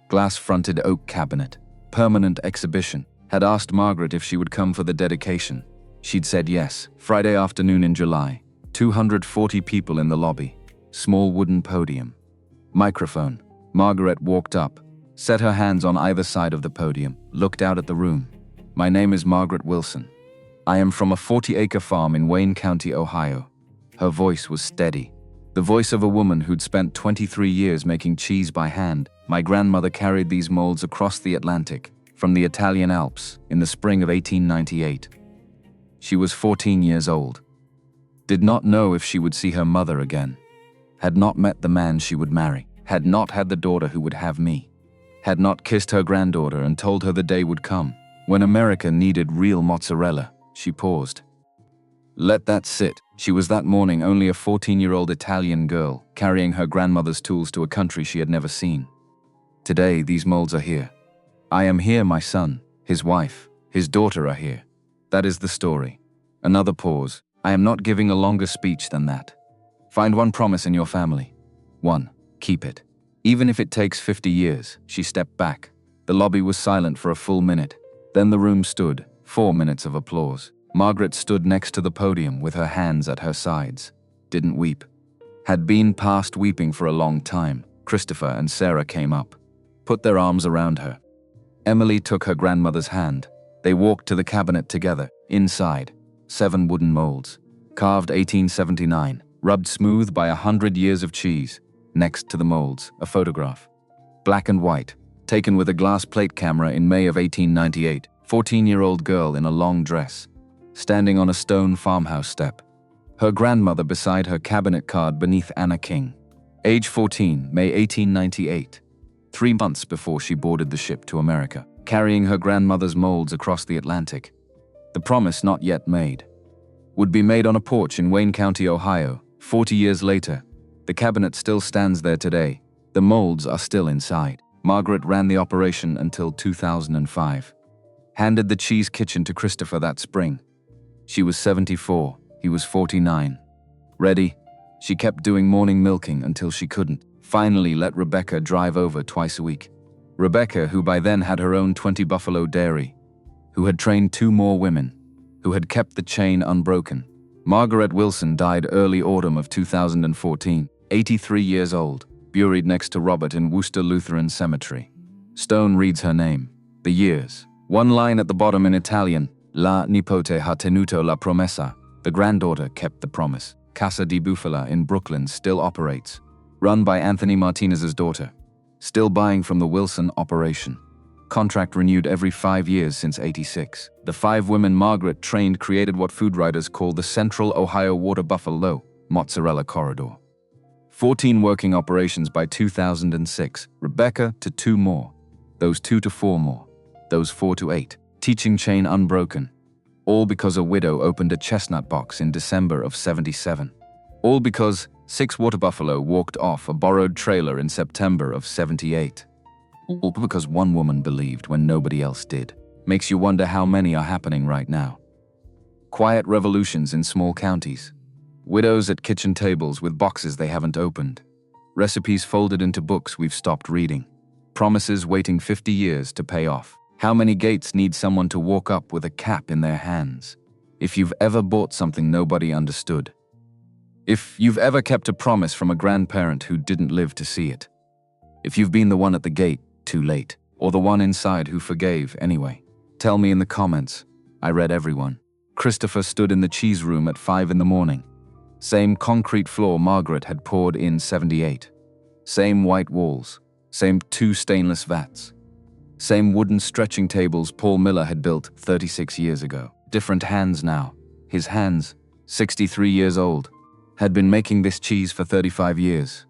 Glass-fronted oak cabinet, permanent exhibition. Had asked Margaret if she would come for the dedication. She'd said yes. Friday afternoon in July. 240 people in the lobby. Small wooden podium. Microphone. Margaret walked up, set her hands on either side of the podium, looked out at the room. My name is Margaret Wilson. I am from a 40-acre farm in Wayne County, Ohio. Her voice was steady. The voice of a woman who'd spent 23 years making cheese by hand. My grandmother carried these molds across the Atlantic, from the Italian Alps, in the spring of 1898. She was 14 years old. Did not know if she would see her mother again. Had not met the man she would marry. Had not had the daughter who would have me. Had not kissed her granddaughter and told her the day would come. When America needed real mozzarella, she paused. Let that sit. She was that morning only a 14-year-old Italian girl, carrying her grandmother's tools to a country she had never seen. Today, these molds are here. I am here, my son, his wife, his daughter are here. That is the story. Another pause. I am not giving a longer speech than that. Find one promise in your family. 1. Keep it. Even if it takes 50 years, she stepped back. The lobby was silent for a full minute. Then the room stood. 4 minutes of applause. Margaret stood next to the podium with her hands at her sides. Didn't weep. Had been past weeping for a long time. Christopher and Sarah came up. Put their arms around her. Emily took her grandmother's hand. They walked to the cabinet together. Inside, 7 wooden molds. Carved 1879. Rubbed smooth by 100 years of cheese. Next to the molds, a photograph. Black and white. Taken with a glass plate camera in May of 1898. 14-year-old girl in a long dress. Standing on a stone farmhouse step. Her grandmother beside her cabinet card beneath Anna King. Age 14, May 1898. 3 months before she boarded the ship to America, carrying her grandmother's molds across the Atlantic. The promise not yet made. Would be made on a porch in Wayne County, Ohio, 40 years later. The cabinet still stands there today. The molds are still inside. Margaret ran the operation until 2005. Handed the cheese kitchen to Christopher that spring. She was 74, he was 49. Ready? She kept doing morning milking until she couldn't. Finally let Rebecca drive over twice a week. Rebecca, who by then had her own 20 buffalo dairy, who had trained 2 more women, who had kept the chain unbroken. Margaret Wilson died early autumn of 2014, 83 years old, buried next to Robert in Worcester Lutheran Cemetery. Stone reads her name, the years. One line at the bottom in Italian, La nipote ha tenuto la promessa. The granddaughter kept the promise. Casa di Bufala in Brooklyn still operates. Run by Anthony Martinez's daughter. Still buying from the Wilson operation. Contract renewed every 5 years since '86. The 5 women Margaret trained created what food writers call the Central Ohio Water Buffalo Mozzarella Corridor. 14 working operations by 2006. Rebecca to 2 more. Those 2 to 4 more. Those 4 to 8. Teaching chain unbroken. All because a widow opened a Chestnut box in December of '77. All because 6 water buffalo walked off a borrowed trailer in September of '78. All because one woman believed when nobody else did. Makes you wonder how many are happening right now. Quiet revolutions in small counties. Widows at kitchen tables with boxes they haven't opened. Recipes folded into books we've stopped reading. Promises waiting 50 years to pay off. How many gates need someone to walk up with a cap in their hands? If you've ever bought something nobody understood. If you've ever kept a promise from a grandparent who didn't live to see it. If you've been the one at the gate, too late, or the one inside who forgave anyway. Tell me in the comments. I read everyone. Christopher stood in the cheese room at 5 in the morning. Same concrete floor Margaret had poured in '78. Same white walls. Same 2 stainless vats. Same wooden stretching tables Paul Miller had built 36 years ago. Different hands now. His hands, 63 years old, had been making this cheese for 35 years.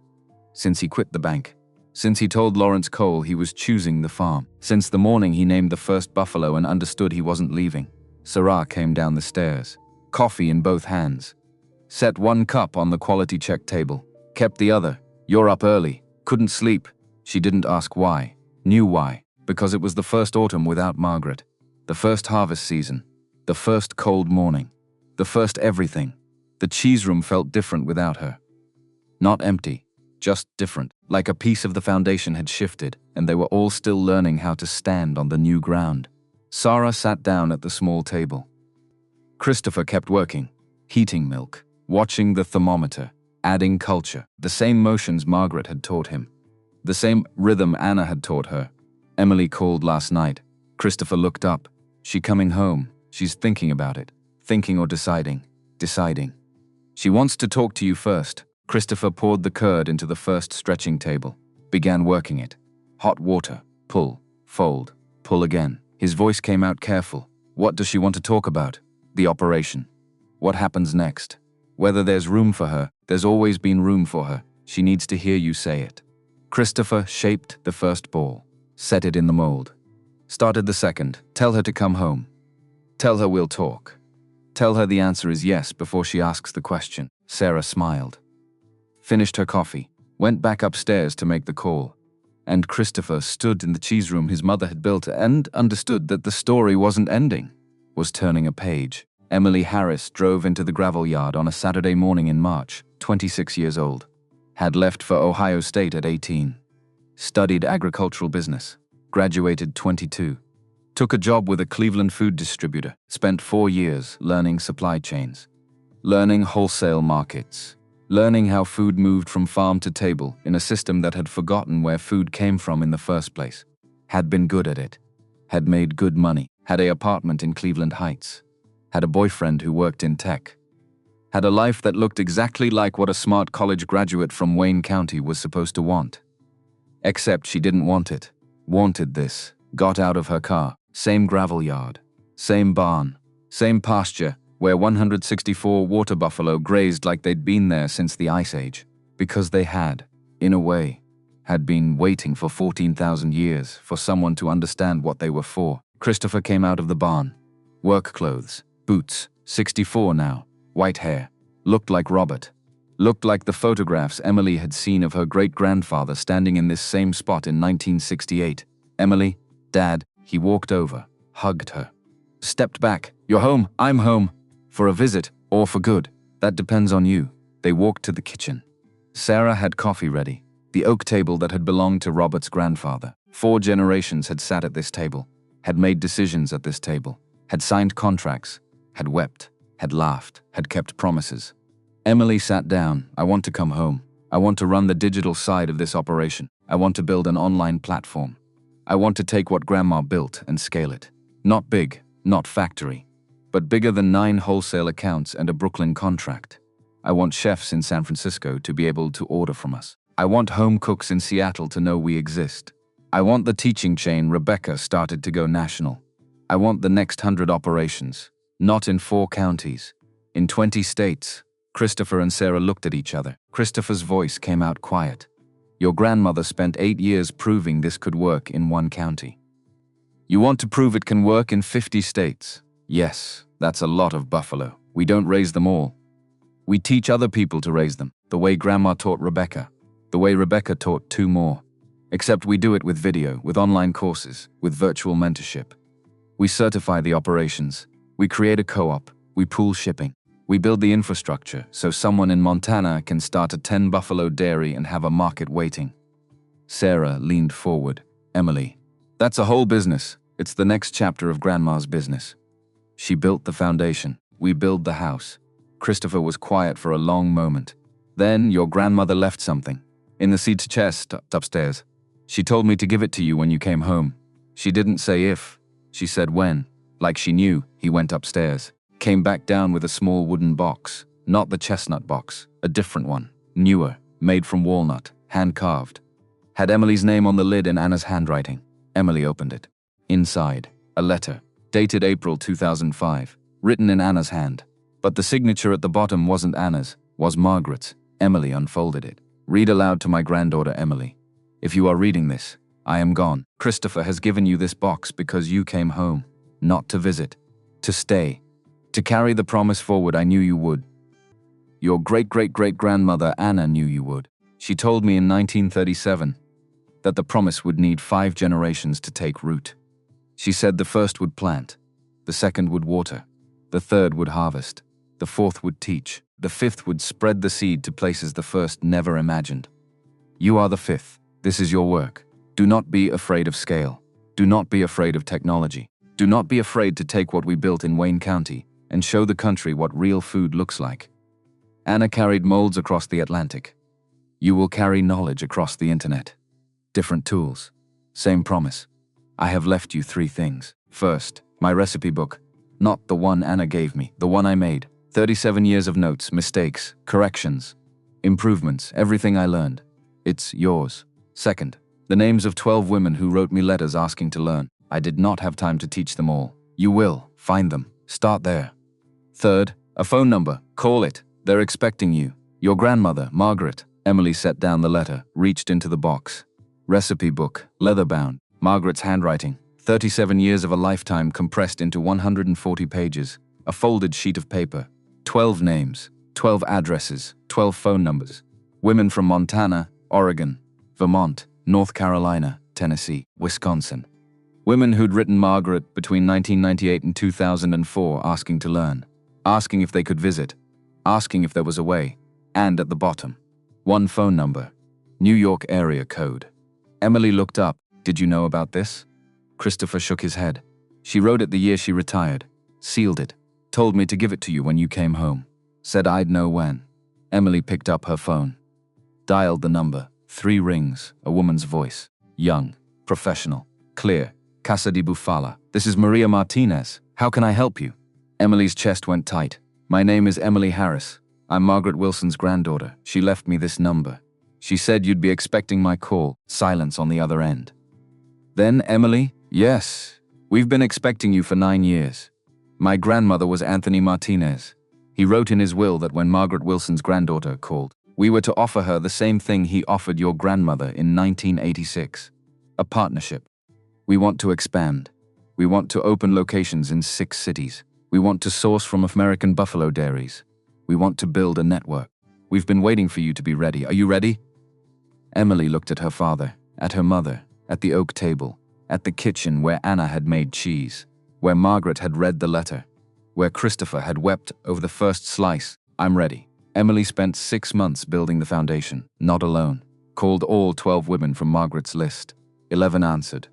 Since he quit the bank. Since he told Lawrence Cole he was choosing the farm. Since the morning he named the first buffalo and understood he wasn't leaving. Sarah came down the stairs. Coffee in both hands. Set one cup on the quality check table. Kept the other. You're up early. Couldn't sleep. She didn't ask why. Knew why. Because it was the first autumn without Margaret. The first harvest season. The first cold morning. The first everything. The cheese room felt different without her. Not empty. Just different. Like a piece of the foundation had shifted, and they were all still learning how to stand on the new ground. Sarah sat down at the small table. Christopher kept working. Heating milk. Watching the thermometer. Adding culture. The same motions Margaret had taught him. The same rhythm Anna had taught her. Emily called last night. Christopher looked up. She coming home. She's thinking about it. Thinking or deciding. Deciding. She wants to talk to you first. Christopher poured the curd into the first stretching table. Began working it. Hot water. Pull. Fold. Pull again. His voice came out careful. What does she want to talk about? The operation. What happens next? Whether there's room for her, there's always been room for her. She needs to hear you say it. Christopher shaped the first ball. Set it in the mold. Started the second. Tell her to come home. Tell her we'll talk. Tell her the answer is yes before she asks the question. Sarah smiled. Finished her coffee. Went back upstairs to make the call. And Christopher stood in the cheese room his mother had built and understood that the story wasn't ending. Was turning a page. Emily Harris drove into the gravel yard on a Saturday morning in March, 26 years old. Had left for Ohio State at 18. Studied agricultural business. Graduated 22. Took a job with a Cleveland food distributor. Spent 4 years learning supply chains. Learning wholesale markets. Learning how food moved from farm to table in a system that had forgotten where food came from in the first place. Had been good at it. Had made good money. Had an apartment in Cleveland Heights. Had a boyfriend who worked in tech. Had a life that looked exactly like what a smart college graduate from Wayne County was supposed to want. Except she didn't want it. Wanted this. Got out of her car. Same gravel yard. Same barn. Same pasture where 164 water buffalo grazed like they'd been there since the Ice Age. Because they had, in a way, had been waiting for 14,000 years for someone to understand what they were for. Christopher came out of the barn. Work clothes. Boots. 64 now. White hair. Looked like Robert. Looked like the photographs Emily had seen of her great-grandfather standing in this same spot in 1968. Emily, Dad, he walked over, hugged her. Stepped back. You're home, I'm home. For a visit, or for good. That depends on you. They walked to the kitchen. Sarah had coffee ready. The oak table that had belonged to Robert's grandfather. 4 generations had sat at this table. Had made decisions at this table. Had signed contracts. Had wept. Had laughed. Had kept promises. Emily sat down. I want to come home. I want to run the digital side of this operation. I want to build an online platform. I want to take what Grandma built and scale it. Not big, not factory, but bigger than 9 wholesale accounts and a Brooklyn contract. I want chefs in San Francisco to be able to order from us. I want home cooks in Seattle to know we exist. I want the teaching chain Rebecca started to go national. I want the next 100 operations, not in 4 counties, in 20 states. Christopher and Sarah looked at each other. Christopher's voice came out quiet. Your grandmother spent 8 years proving this could work in 1 county. You want to prove it can work in 50 states? Yes, that's a lot of buffalo. We don't raise them all. We teach other people to raise them, the way Grandma taught Rebecca, the way Rebecca taught 2 more. Except we do it with video, with online courses, with virtual mentorship. We certify the operations. We create a co-op. We pool shipping. We build the infrastructure so someone in Montana can start a 10 buffalo dairy and have a market waiting. Sarah leaned forward. Emily, that's a whole business. It's the next chapter of Grandma's business. She built the foundation. We build the house. Christopher was quiet for a long moment. Then your grandmother left something. In the seat chest upstairs. She told me to give it to you when you came home. She didn't say if. She said when. Like she knew. He went upstairs. Came back down with a small wooden box. Not the Chestnut box. A different one. Newer. Made from walnut. Hand-carved. Had Emily's name on the lid in Anna's handwriting. Emily opened it. Inside. A letter. Dated April 2005. Written in Anna's hand. But the signature at the bottom wasn't Anna's. Was Margaret's. Emily unfolded it. Read aloud to my granddaughter Emily. If you are reading this, I am gone. Christopher has given you this box because you came home. Not to visit. To stay. To carry the promise forward I knew you would. Your great-great-great-grandmother Anna knew you would. She told me in 1937 that the promise would need 5 generations to take root. She said the first would plant, the second would water, the third would harvest, the fourth would teach, the fifth would spread the seed to places the first never imagined. You are the fifth. This is your work. Do not be afraid of scale. Do not be afraid of technology. Do not be afraid to take what we built in Wayne County and show the country what real food looks like. Anna carried molds across the Atlantic. You will carry knowledge across the internet. Different tools. Same promise. I have left you 3 things. First, my recipe book. Not the one Anna gave me, the one I made. 37 years of notes, mistakes, corrections, improvements, everything I learned. It's yours. Second, the names of 12 women who wrote me letters asking to learn. I did not have time to teach them all. You will. Find them. Start there. Third, a phone number. Call it. They're expecting you. Your grandmother, Margaret. Emily set down the letter, reached into the box. Recipe book, leather-bound. Margaret's handwriting. 37 years of a lifetime compressed into 140 pages. A folded sheet of paper. 12 names, 12 addresses, 12 phone numbers. Women from Montana, Oregon, Vermont, North Carolina, Tennessee, Wisconsin. Women who'd written Margaret between 1998 and 2004 asking to learn, asking if they could visit, asking if there was a way, and at the bottom, 1 phone number, New York area code. Emily looked up. Did you know about this? Christopher shook his head. She wrote it the year she retired, sealed it, told me to give it to you when you came home, said I'd know when. Emily picked up her phone, dialed the number. 3 rings, a woman's voice, young, professional, clear. Casa de Bufala. This is Maria Martinez. How can I help you? Emily's chest went tight. My name is Emily Harris. I'm Margaret Wilson's granddaughter. She left me this number. She said you'd be expecting my call. Silence on the other end. Then Emily, yes, we've been expecting you for 9 years. My grandmother was Anthony Martinez. He wrote in his will that when Margaret Wilson's granddaughter called, we were to offer her the same thing he offered your grandmother in 1986. A partnership. We want to expand. We want to open locations in 6 cities. We want to source from American buffalo dairies. We want to build a network. We've been waiting for you to be ready. Are you ready? Emily looked at her father, at her mother, at the oak table, at the kitchen where Anna had made cheese, where Margaret had read the letter, where Christopher had wept over the first slice. I'm ready. Emily spent 6 months building the foundation, not alone. Called all 12 women from Margaret's list. 11 answered.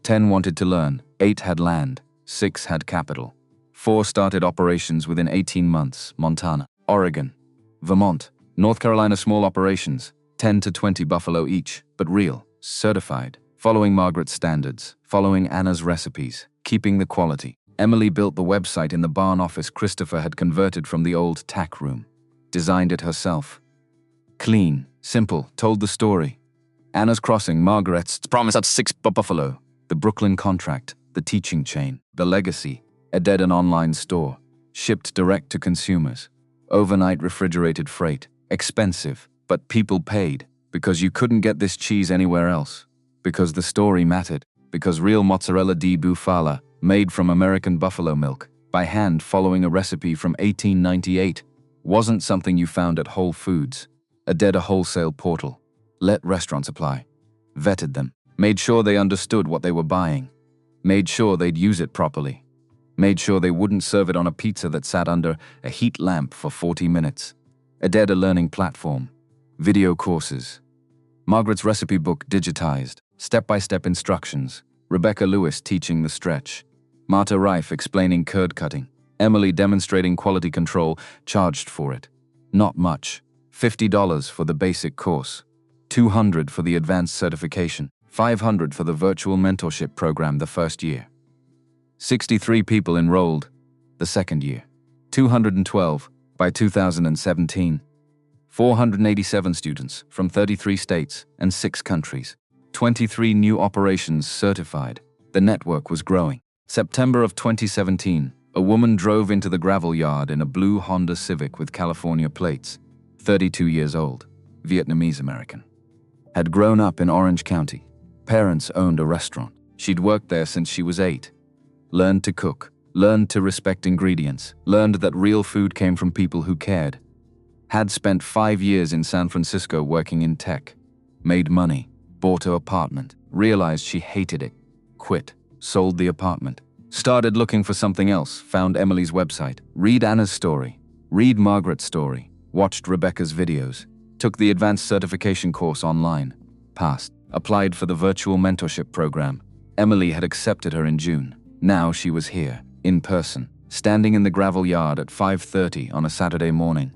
10 wanted to learn. 8 had land. 6 had capital. 4 started operations within 18 months. Montana, Oregon, Vermont, North Carolina. Small operations, 10 to 20 buffalo each, but real, certified, following Margaret's standards, following Anna's recipes, keeping the quality. Emily built the website in the barn office Christopher had converted from the old tack room. Designed it herself. Clean, simple, told the story. Anna's Crossing, Margaret's promise at 6 buffalo. The Brooklyn contract, the teaching chain, the legacy, a dead and online store, shipped direct to consumers. Overnight refrigerated freight, expensive, but people paid, because you couldn't get this cheese anywhere else, because the story mattered, because real mozzarella di bufala, made from American buffalo milk, by hand following a recipe from 1898, wasn't something you found at Whole Foods, a wholesale portal. Let restaurants apply. Vetted them. Made sure they understood what they were buying. Made sure they'd use it properly. Made sure they wouldn't serve it on a pizza that sat under a heat lamp for 40 minutes. A learning platform. Video courses. Margaret's recipe book digitized. Step-by-step instructions. Rebecca Lewis teaching the stretch. Marta Reif explaining curd cutting. Emily demonstrating quality control, charged for it. Not much. $50 for the basic course. $200 for the advanced certification. $500 for the virtual mentorship program the first year. 63 people enrolled the second year. 212 by 2017. 487 students from 33 states and 6 countries. 23 new operations certified. The network was growing. September of 2017, a woman drove into the gravel yard in a blue Honda Civic with California plates. 32 years old, Vietnamese American. Had grown up in Orange County. Parents owned a restaurant. She'd worked there since she was 8. Learned to cook, learned to respect ingredients, learned that real food came from people who cared. Had spent 5 years in San Francisco working in tech. Made money, bought her apartment, realized she hated it, quit, sold the apartment. Started looking for something else, found Emily's website. Read Anna's story, read Margaret's story, watched Rebecca's videos, took the advanced certification course online, passed, applied for the virtual mentorship program. Emily had accepted her in June. Now she was here, in person, standing in the gravel yard at 5:30 on a Saturday morning,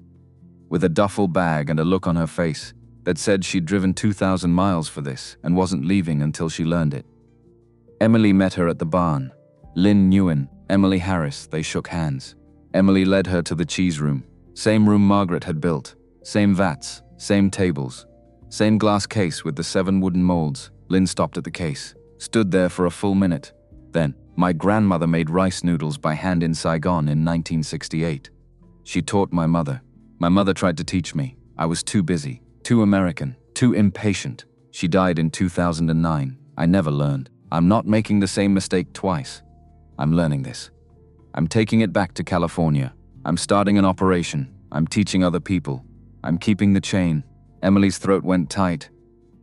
with a duffel bag and a look on her face that said she'd driven 2,000 miles for this and wasn't leaving until she learned it. Emily met her at the barn. Lynn Nguyen, Emily Harris, they shook hands. Emily led her to the cheese room. Same room Margaret had built. Same vats, same tables, same glass case with the 7 wooden molds. Lynn stopped at the case, stood there for a full minute. Then, my grandmother made rice noodles by hand in Saigon in 1968. She taught my mother. My mother tried to teach me. I was too busy, too American, too impatient. She died in 2009. I never learned. I'm not making the same mistake twice. I'm learning this. I'm taking it back to California. I'm starting an operation. I'm teaching other people. I'm keeping the chain. Emily's throat went tight.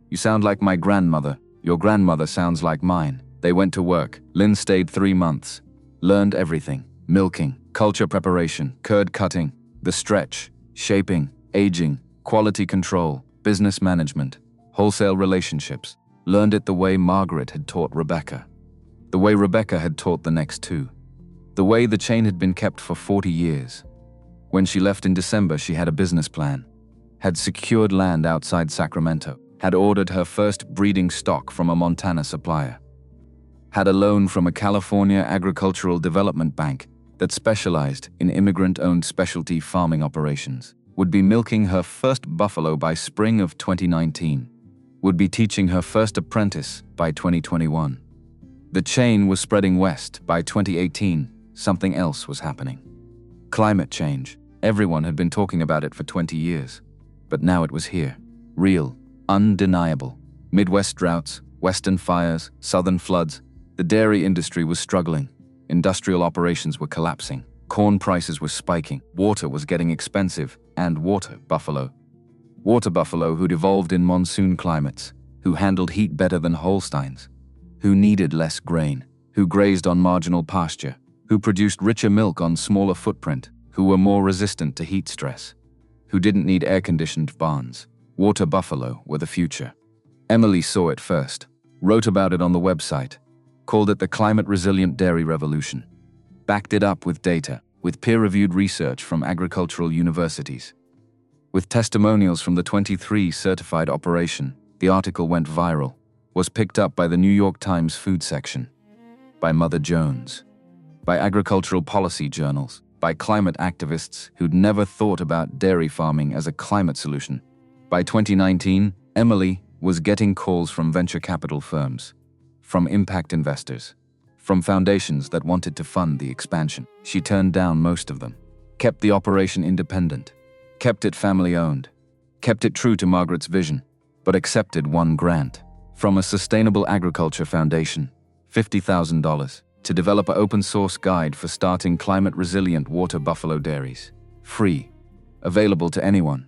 You sound like my grandmother. Your grandmother sounds like mine. They went to work. Lynn stayed 3 months. Learned everything. Milking, culture preparation, curd cutting, the stretch, shaping, aging, quality control, business management, wholesale relationships. Learned it the way Margaret had taught Rebecca. The way Rebecca had taught the next 2. The way the chain had been kept for 40 years. When she left in December, she had a business plan. Had secured land outside Sacramento. Had ordered her first breeding stock from a Montana supplier. Had a loan from a California agricultural development bank that specialized in immigrant-owned specialty farming operations. Would be milking her first buffalo by spring of 2019. Would be teaching her first apprentice by 2021. The chain was spreading west. By 2018, something else was happening. Climate change. Everyone had been talking about it for 20 years. But now it was here. Real, undeniable. Midwest droughts, western fires, southern floods. The dairy industry was struggling. Industrial operations were collapsing. Corn prices were spiking. Water was getting expensive. And water buffalo. Water buffalo who'd evolved in monsoon climates, who handled heat better than Holsteins, who needed less grain, who grazed on marginal pasture, who produced richer milk on smaller footprint, who were more resistant to heat stress, who didn't need air-conditioned barns. Water buffalo were the future. Emily saw it first, wrote about it on the website, called it the climate-resilient dairy revolution, backed it up with data, with peer-reviewed research from agricultural universities. With testimonials from the 23 certified operation, the article went viral, was picked up by the New York Times food section, by Mother Jones, by agricultural policy journals, by climate activists who'd never thought about dairy farming as a climate solution. By 2019, Emily was getting calls from venture capital firms, from impact investors, from foundations that wanted to fund the expansion. She turned down most of them, kept the operation independent, kept it family-owned, kept it true to Margaret's vision, but accepted one grant from a Sustainable Agriculture Foundation, $50,000, to develop an open-source guide for starting climate-resilient water buffalo dairies. Free. Available to anyone.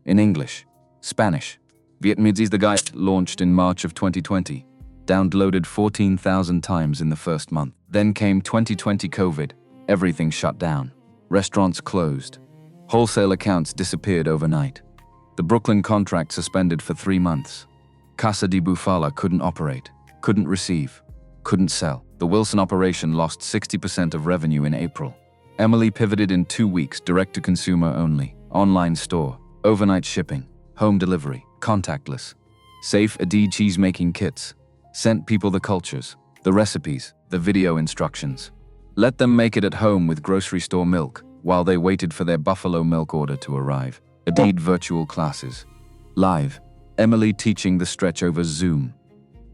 In English, Spanish, Vietnamese. The guide launched in March of 2020. Downloaded 14,000 times in the first month. Then came 2020 COVID. Everything shut down. Restaurants closed. Wholesale accounts disappeared overnight. The Brooklyn contract suspended for 3 months. Casa de Bufala couldn't operate, couldn't receive, couldn't sell. The Wilson operation lost 60% of revenue in April. Emily pivoted in 2 weeks, direct-to-consumer only, online store, overnight shipping, home delivery, contactless, safe AD cheese-making kits, sent people the cultures, the recipes, the video instructions. Let them make it at home with grocery store milk while they waited for their buffalo milk order to arrive. AD virtual classes. Live. Emily teaching the stretch over Zoom.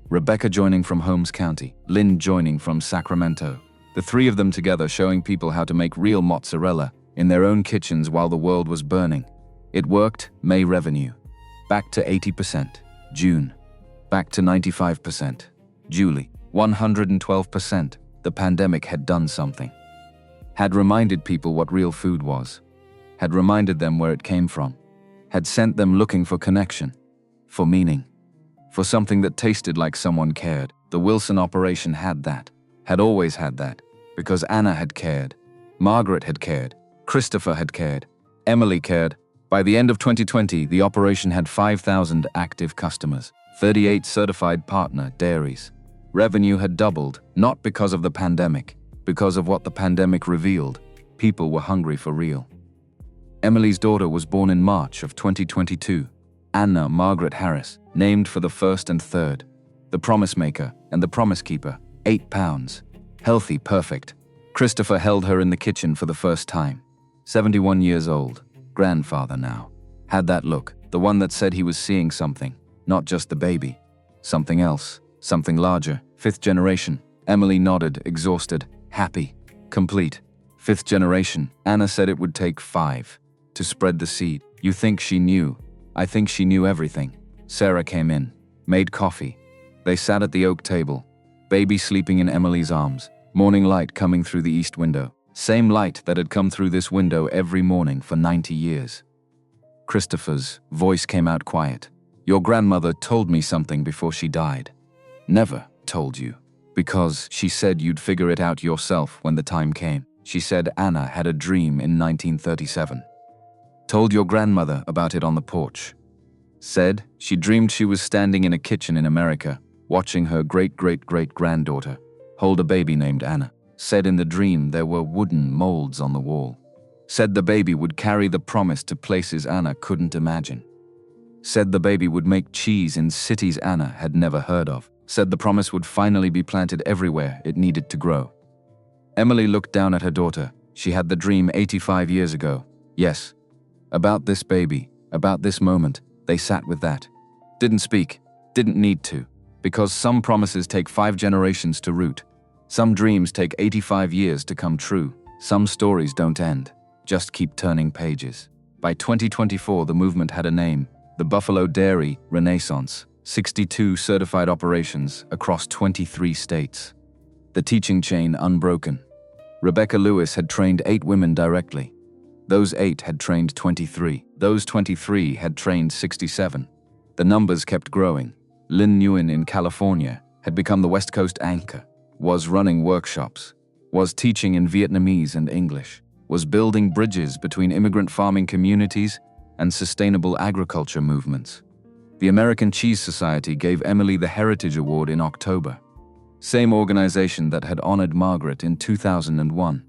Rebecca joining from Holmes County. Lynn joining from Sacramento. The 3 of them together showing people how to make real mozzarella in their own kitchens while the world was burning. It worked. May revenue. Back to 80%. June. Back to 95%. July. 112%. The pandemic had done something. Had reminded people what real food was. had reminded them where it came from, had sent them looking for connection, for meaning, for something that tasted like someone cared. The Wilson operation had that, had always had that, because Anna had cared, Margaret had cared, Christopher had cared, Emily cared. By the end of 2020, the operation had 5,000 active customers, 38 certified partner dairies. Revenue had doubled, not because of the pandemic, because of what the pandemic revealed. People were hungry for real. Emily's daughter was born in March of 2022, Anna Margaret Harris, named for the first and third, the promise maker and the promise keeper, 8 pounds. Healthy, perfect. Christopher held her in the kitchen for the first time. 71 years old, grandfather now. Had that look, the one that said he was seeing something, not just the baby. Something else, something larger. 5th generation. Emily nodded, exhausted, happy, complete. 5th generation. Anna said it would take 5 to spread the seed. You think she knew? I think she knew everything. Sarah came in, made coffee. They sat at the oak table, baby sleeping in Emily's arms, morning light coming through the east window. Same light that had come through this window every morning for 90 years. Christopher's voice came out quiet. Your grandmother told me something before she died. Never told you. Because she said you'd figure it out yourself when the time came. She said Anna had a dream in 1937. Told your grandmother about it on the porch. Said she dreamed she was standing in a kitchen in America, watching her great-great-great-granddaughter hold a baby named Anna. Said in the dream there were wooden molds on the wall. Said the baby would carry the promise to places Anna couldn't imagine. Said the baby would make cheese in cities Anna had never heard of. Said the promise would finally be planted everywhere it needed to grow. Emily looked down at her daughter. She had the dream 85 years ago. Yes. About this baby, about this moment, they sat with that. Didn't speak, didn't need to, because some promises take 5 generations to root. Some dreams take 85 years to come true. Some stories don't end, just keep turning pages. By 2024, the movement had a name, the Buffalo Dairy Renaissance, 62 certified operations across 23 states. The teaching chain unbroken. Rebecca Lewis had trained 8 women directly. Those 8 had trained 23. Those 23 had trained 67. The numbers kept growing. Lynn Nguyen in California had become the West Coast anchor, was running workshops, was teaching in Vietnamese and English, was building bridges between immigrant farming communities and sustainable agriculture movements. The American Cheese Society gave Emily the Heritage Award in October. Same organization that had honored Margaret in 2001.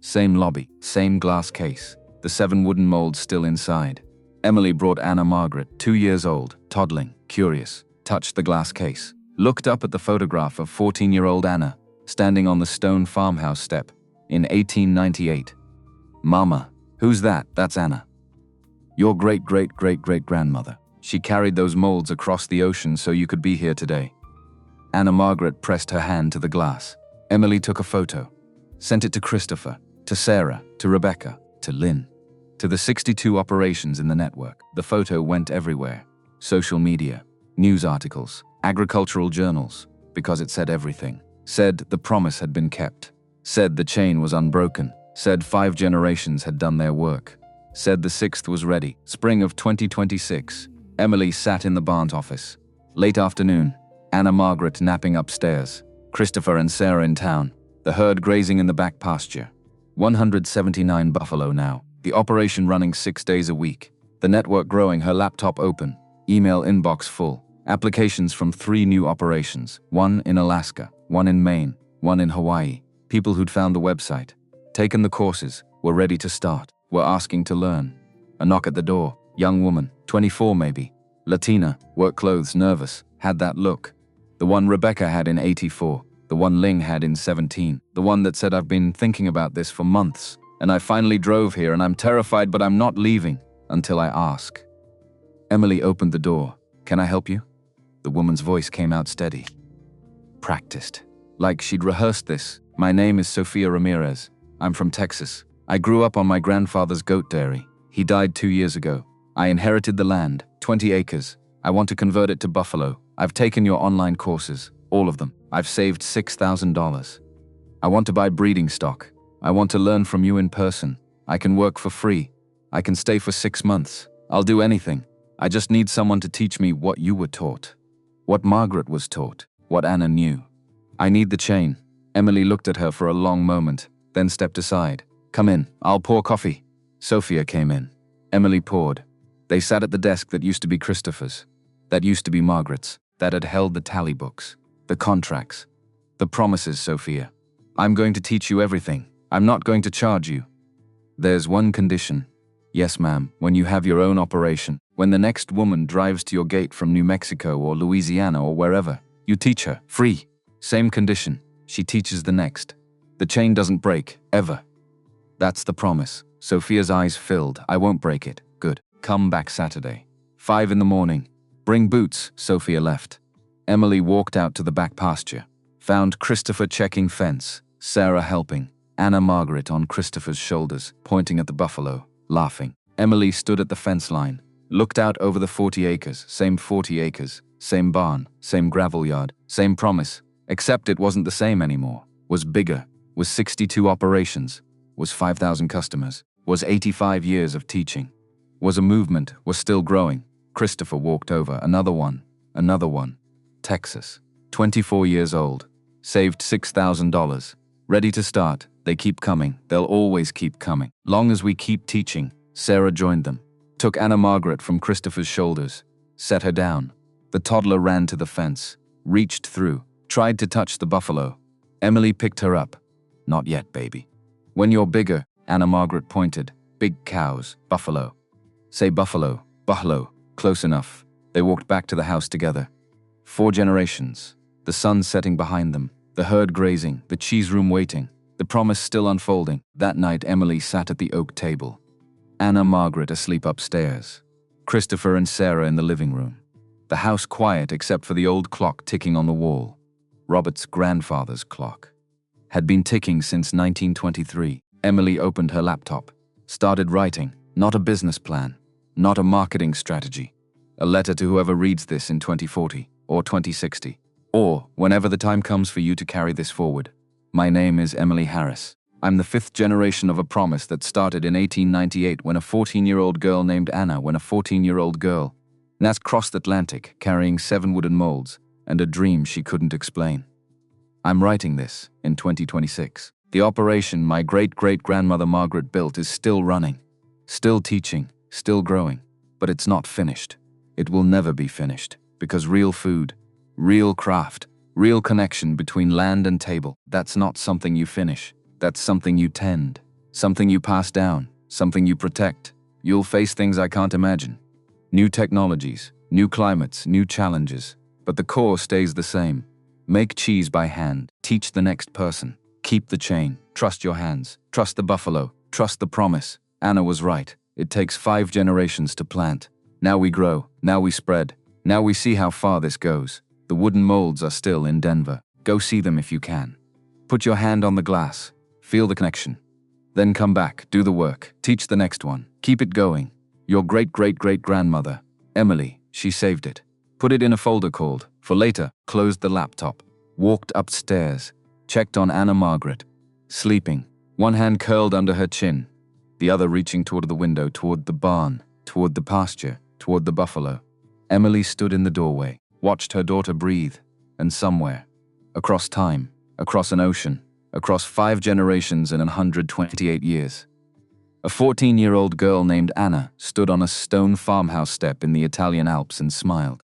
Same lobby, same glass case, the 7 wooden molds still inside. Emily brought Anna Margaret, 2 years old, toddling, curious, touched the glass case, looked up at the photograph of 14-year-old Anna, standing on the stone farmhouse step, in 1898. Mama, who's that? That's Anna. Your great-great-great-great-grandmother. She carried those molds across the ocean so you could be here today. Anna Margaret pressed her hand to the glass. Emily took a photo, sent it to Christopher, to Sarah, to Rebecca, to Lynn, to the 62 operations in the network. The photo went everywhere. Social media, news articles, agricultural journals, because it said everything. Said the promise had been kept. Said the chain was unbroken. Said 5 generations had done their work. Said the 6th was ready. Spring of 2026. Emily sat in the barn office. Late afternoon. Anna Margaret napping upstairs. Christopher and Sarah in town. The herd grazing in the back pasture. 179 buffalo now. The operation running 6 days a week. The network growing, her laptop open. Email inbox full. Applications from 3 new operations. 1 in Alaska, 1 in Maine, 1 in Hawaii. People who'd found the website, taken the courses, were ready to start, were asking to learn. A knock at the door. Young woman, 24 maybe. Latina, work clothes, nervous, had that look. The one Rebecca had in 84. The one Ling had in 17. The one that said, I've been thinking about this for months, and I finally drove here and I'm terrified but I'm not leaving until I ask. Emily opened the door. Can I help you? The woman's voice came out steady. Practiced. Like she'd rehearsed this. My name is Sofia Ramirez. I'm from Texas. I grew up on my grandfather's goat dairy. He died 2 years ago. I inherited the land, 20 acres. I want to convert it to buffalo. I've taken your online courses, all of them. I've saved $6,000. I want to buy breeding stock. I want to learn from you in person. I can work for free. I can stay for 6 months. I'll do anything. I just need someone to teach me what you were taught. What Margaret was taught. What Anna knew. I need the chain. Emily looked at her for a long moment, then stepped aside. Come in, I'll pour coffee. Sophia came in. Emily poured. They sat at the desk that used to be Christopher's, that used to be Margaret's, that had held the tally books, the contracts, the promises, Sophia. I'm going to teach you everything. I'm not going to charge you. There's one condition. Yes, ma'am, when you have your own operation, when the next woman drives to your gate from New Mexico or Louisiana or wherever, you teach her, free. Same condition. She teaches the next. The chain doesn't break, ever. That's the promise. Sophia's eyes filled. I won't break it. Good. Come back Saturday. 5 in the morning. Bring boots. Sophia left. Emily walked out to the back pasture. Found Christopher checking fence, Sarah helping, Anna Margaret on Christopher's shoulders, pointing at the buffalo, laughing. Emily stood at the fence line, looked out over the 40 acres, same 40 acres, same barn, same gravel yard, same promise, except it wasn't the same anymore, was bigger, was 62 operations, was 5,000 customers, was 85 years of teaching, was a movement, was still growing. Christopher walked over, another one, Texas, 24 years old, saved $6,000, ready to start. They keep coming, they'll always keep coming. Long as we keep teaching. Sarah joined them, took Anna Margaret from Christopher's shoulders, set her down. The toddler ran to the fence, reached through, tried to touch the buffalo. Emily picked her up. Not yet, baby. When you're bigger, Anna Margaret pointed. Big cows, buffalo. Say buffalo, buffalo, close enough. They walked back to the house together. 4 generations, the sun setting behind them, the herd grazing, the cheese room waiting, the promise still unfolding. That night, Emily sat at the oak table. Anna Margaret asleep upstairs. Christopher and Sarah in the living room. The house quiet except for the old clock ticking on the wall. Robert's grandfather's clock. Had been ticking since 1923. Emily opened her laptop. Started writing. Not a business plan. Not a marketing strategy. A letter to whoever reads this in 2040 or 2060. Or whenever the time comes for you to carry this forward. My name is Emily Harris. I'm the 5th generation of a promise that started in 1898 when a 14-year-old girl named Anna, Nas crossed the Atlantic carrying 7 wooden molds and a dream she couldn't explain. I'm writing this in 2026. The operation my great-great-grandmother Margaret built is still running, still teaching, still growing, but it's not finished. It will never be finished because real food, real craft, real connection between land and table, that's not something you finish. That's something you tend, something you pass down, something you protect. You'll face things I can't imagine. New technologies, new climates, new challenges, but the core stays the same. Make cheese by hand, teach the next person, keep the chain, trust your hands, trust the buffalo, trust the promise. Anna was right. It takes 5 generations to plant. Now we grow, now we spread, now we see how far this goes. The wooden molds are still in Denver. Go see them if you can. Put your hand on the glass. Feel the connection. Then come back, do the work, teach the next one. Keep it going. Your great-great-great-grandmother, Emily, she saved it. Put it in a folder called, for later, closed the laptop. Walked upstairs, checked on Anna Margaret. Sleeping, one hand curled under her chin, the other reaching toward the window, toward the barn, toward the pasture, toward the buffalo. Emily stood in the doorway, watched her daughter breathe, and somewhere, across time, across an ocean, across 5 generations and 128 years. A 14-year-old girl named Anna stood on a stone farmhouse step in the Italian Alps and smiled.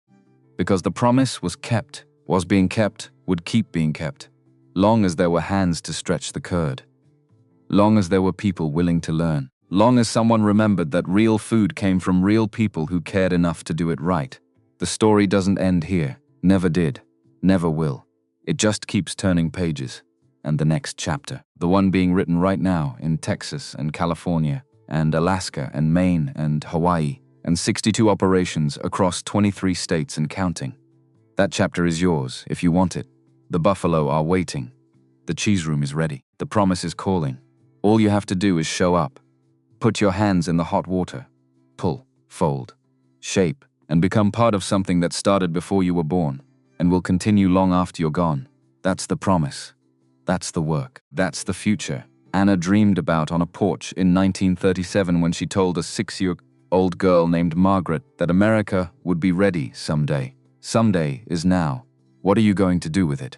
Because the promise was kept, was being kept, would keep being kept, long as there were hands to stretch the curd. Long as there were people willing to learn. Long as someone remembered that real food came from real people who cared enough to do it right. The story doesn't end here. Never did. Never will. It just keeps turning pages. And the next chapter, the one being written right now in Texas and California and Alaska and Maine and Hawaii and 62 operations across 23 states and counting. That chapter is yours if you want it. The buffalo are waiting. The cheese room is ready. The promise is calling. All you have to do is show up. Put your hands in the hot water. Pull, fold, shape, and become part of something that started before you were born and will continue long after you're gone. That's the promise. That's the work. That's the future. Anna dreamed about on a porch in 1937 when she told a 6-year-old girl named Margaret that America would be ready someday. Someday is now. What are you going to do with it?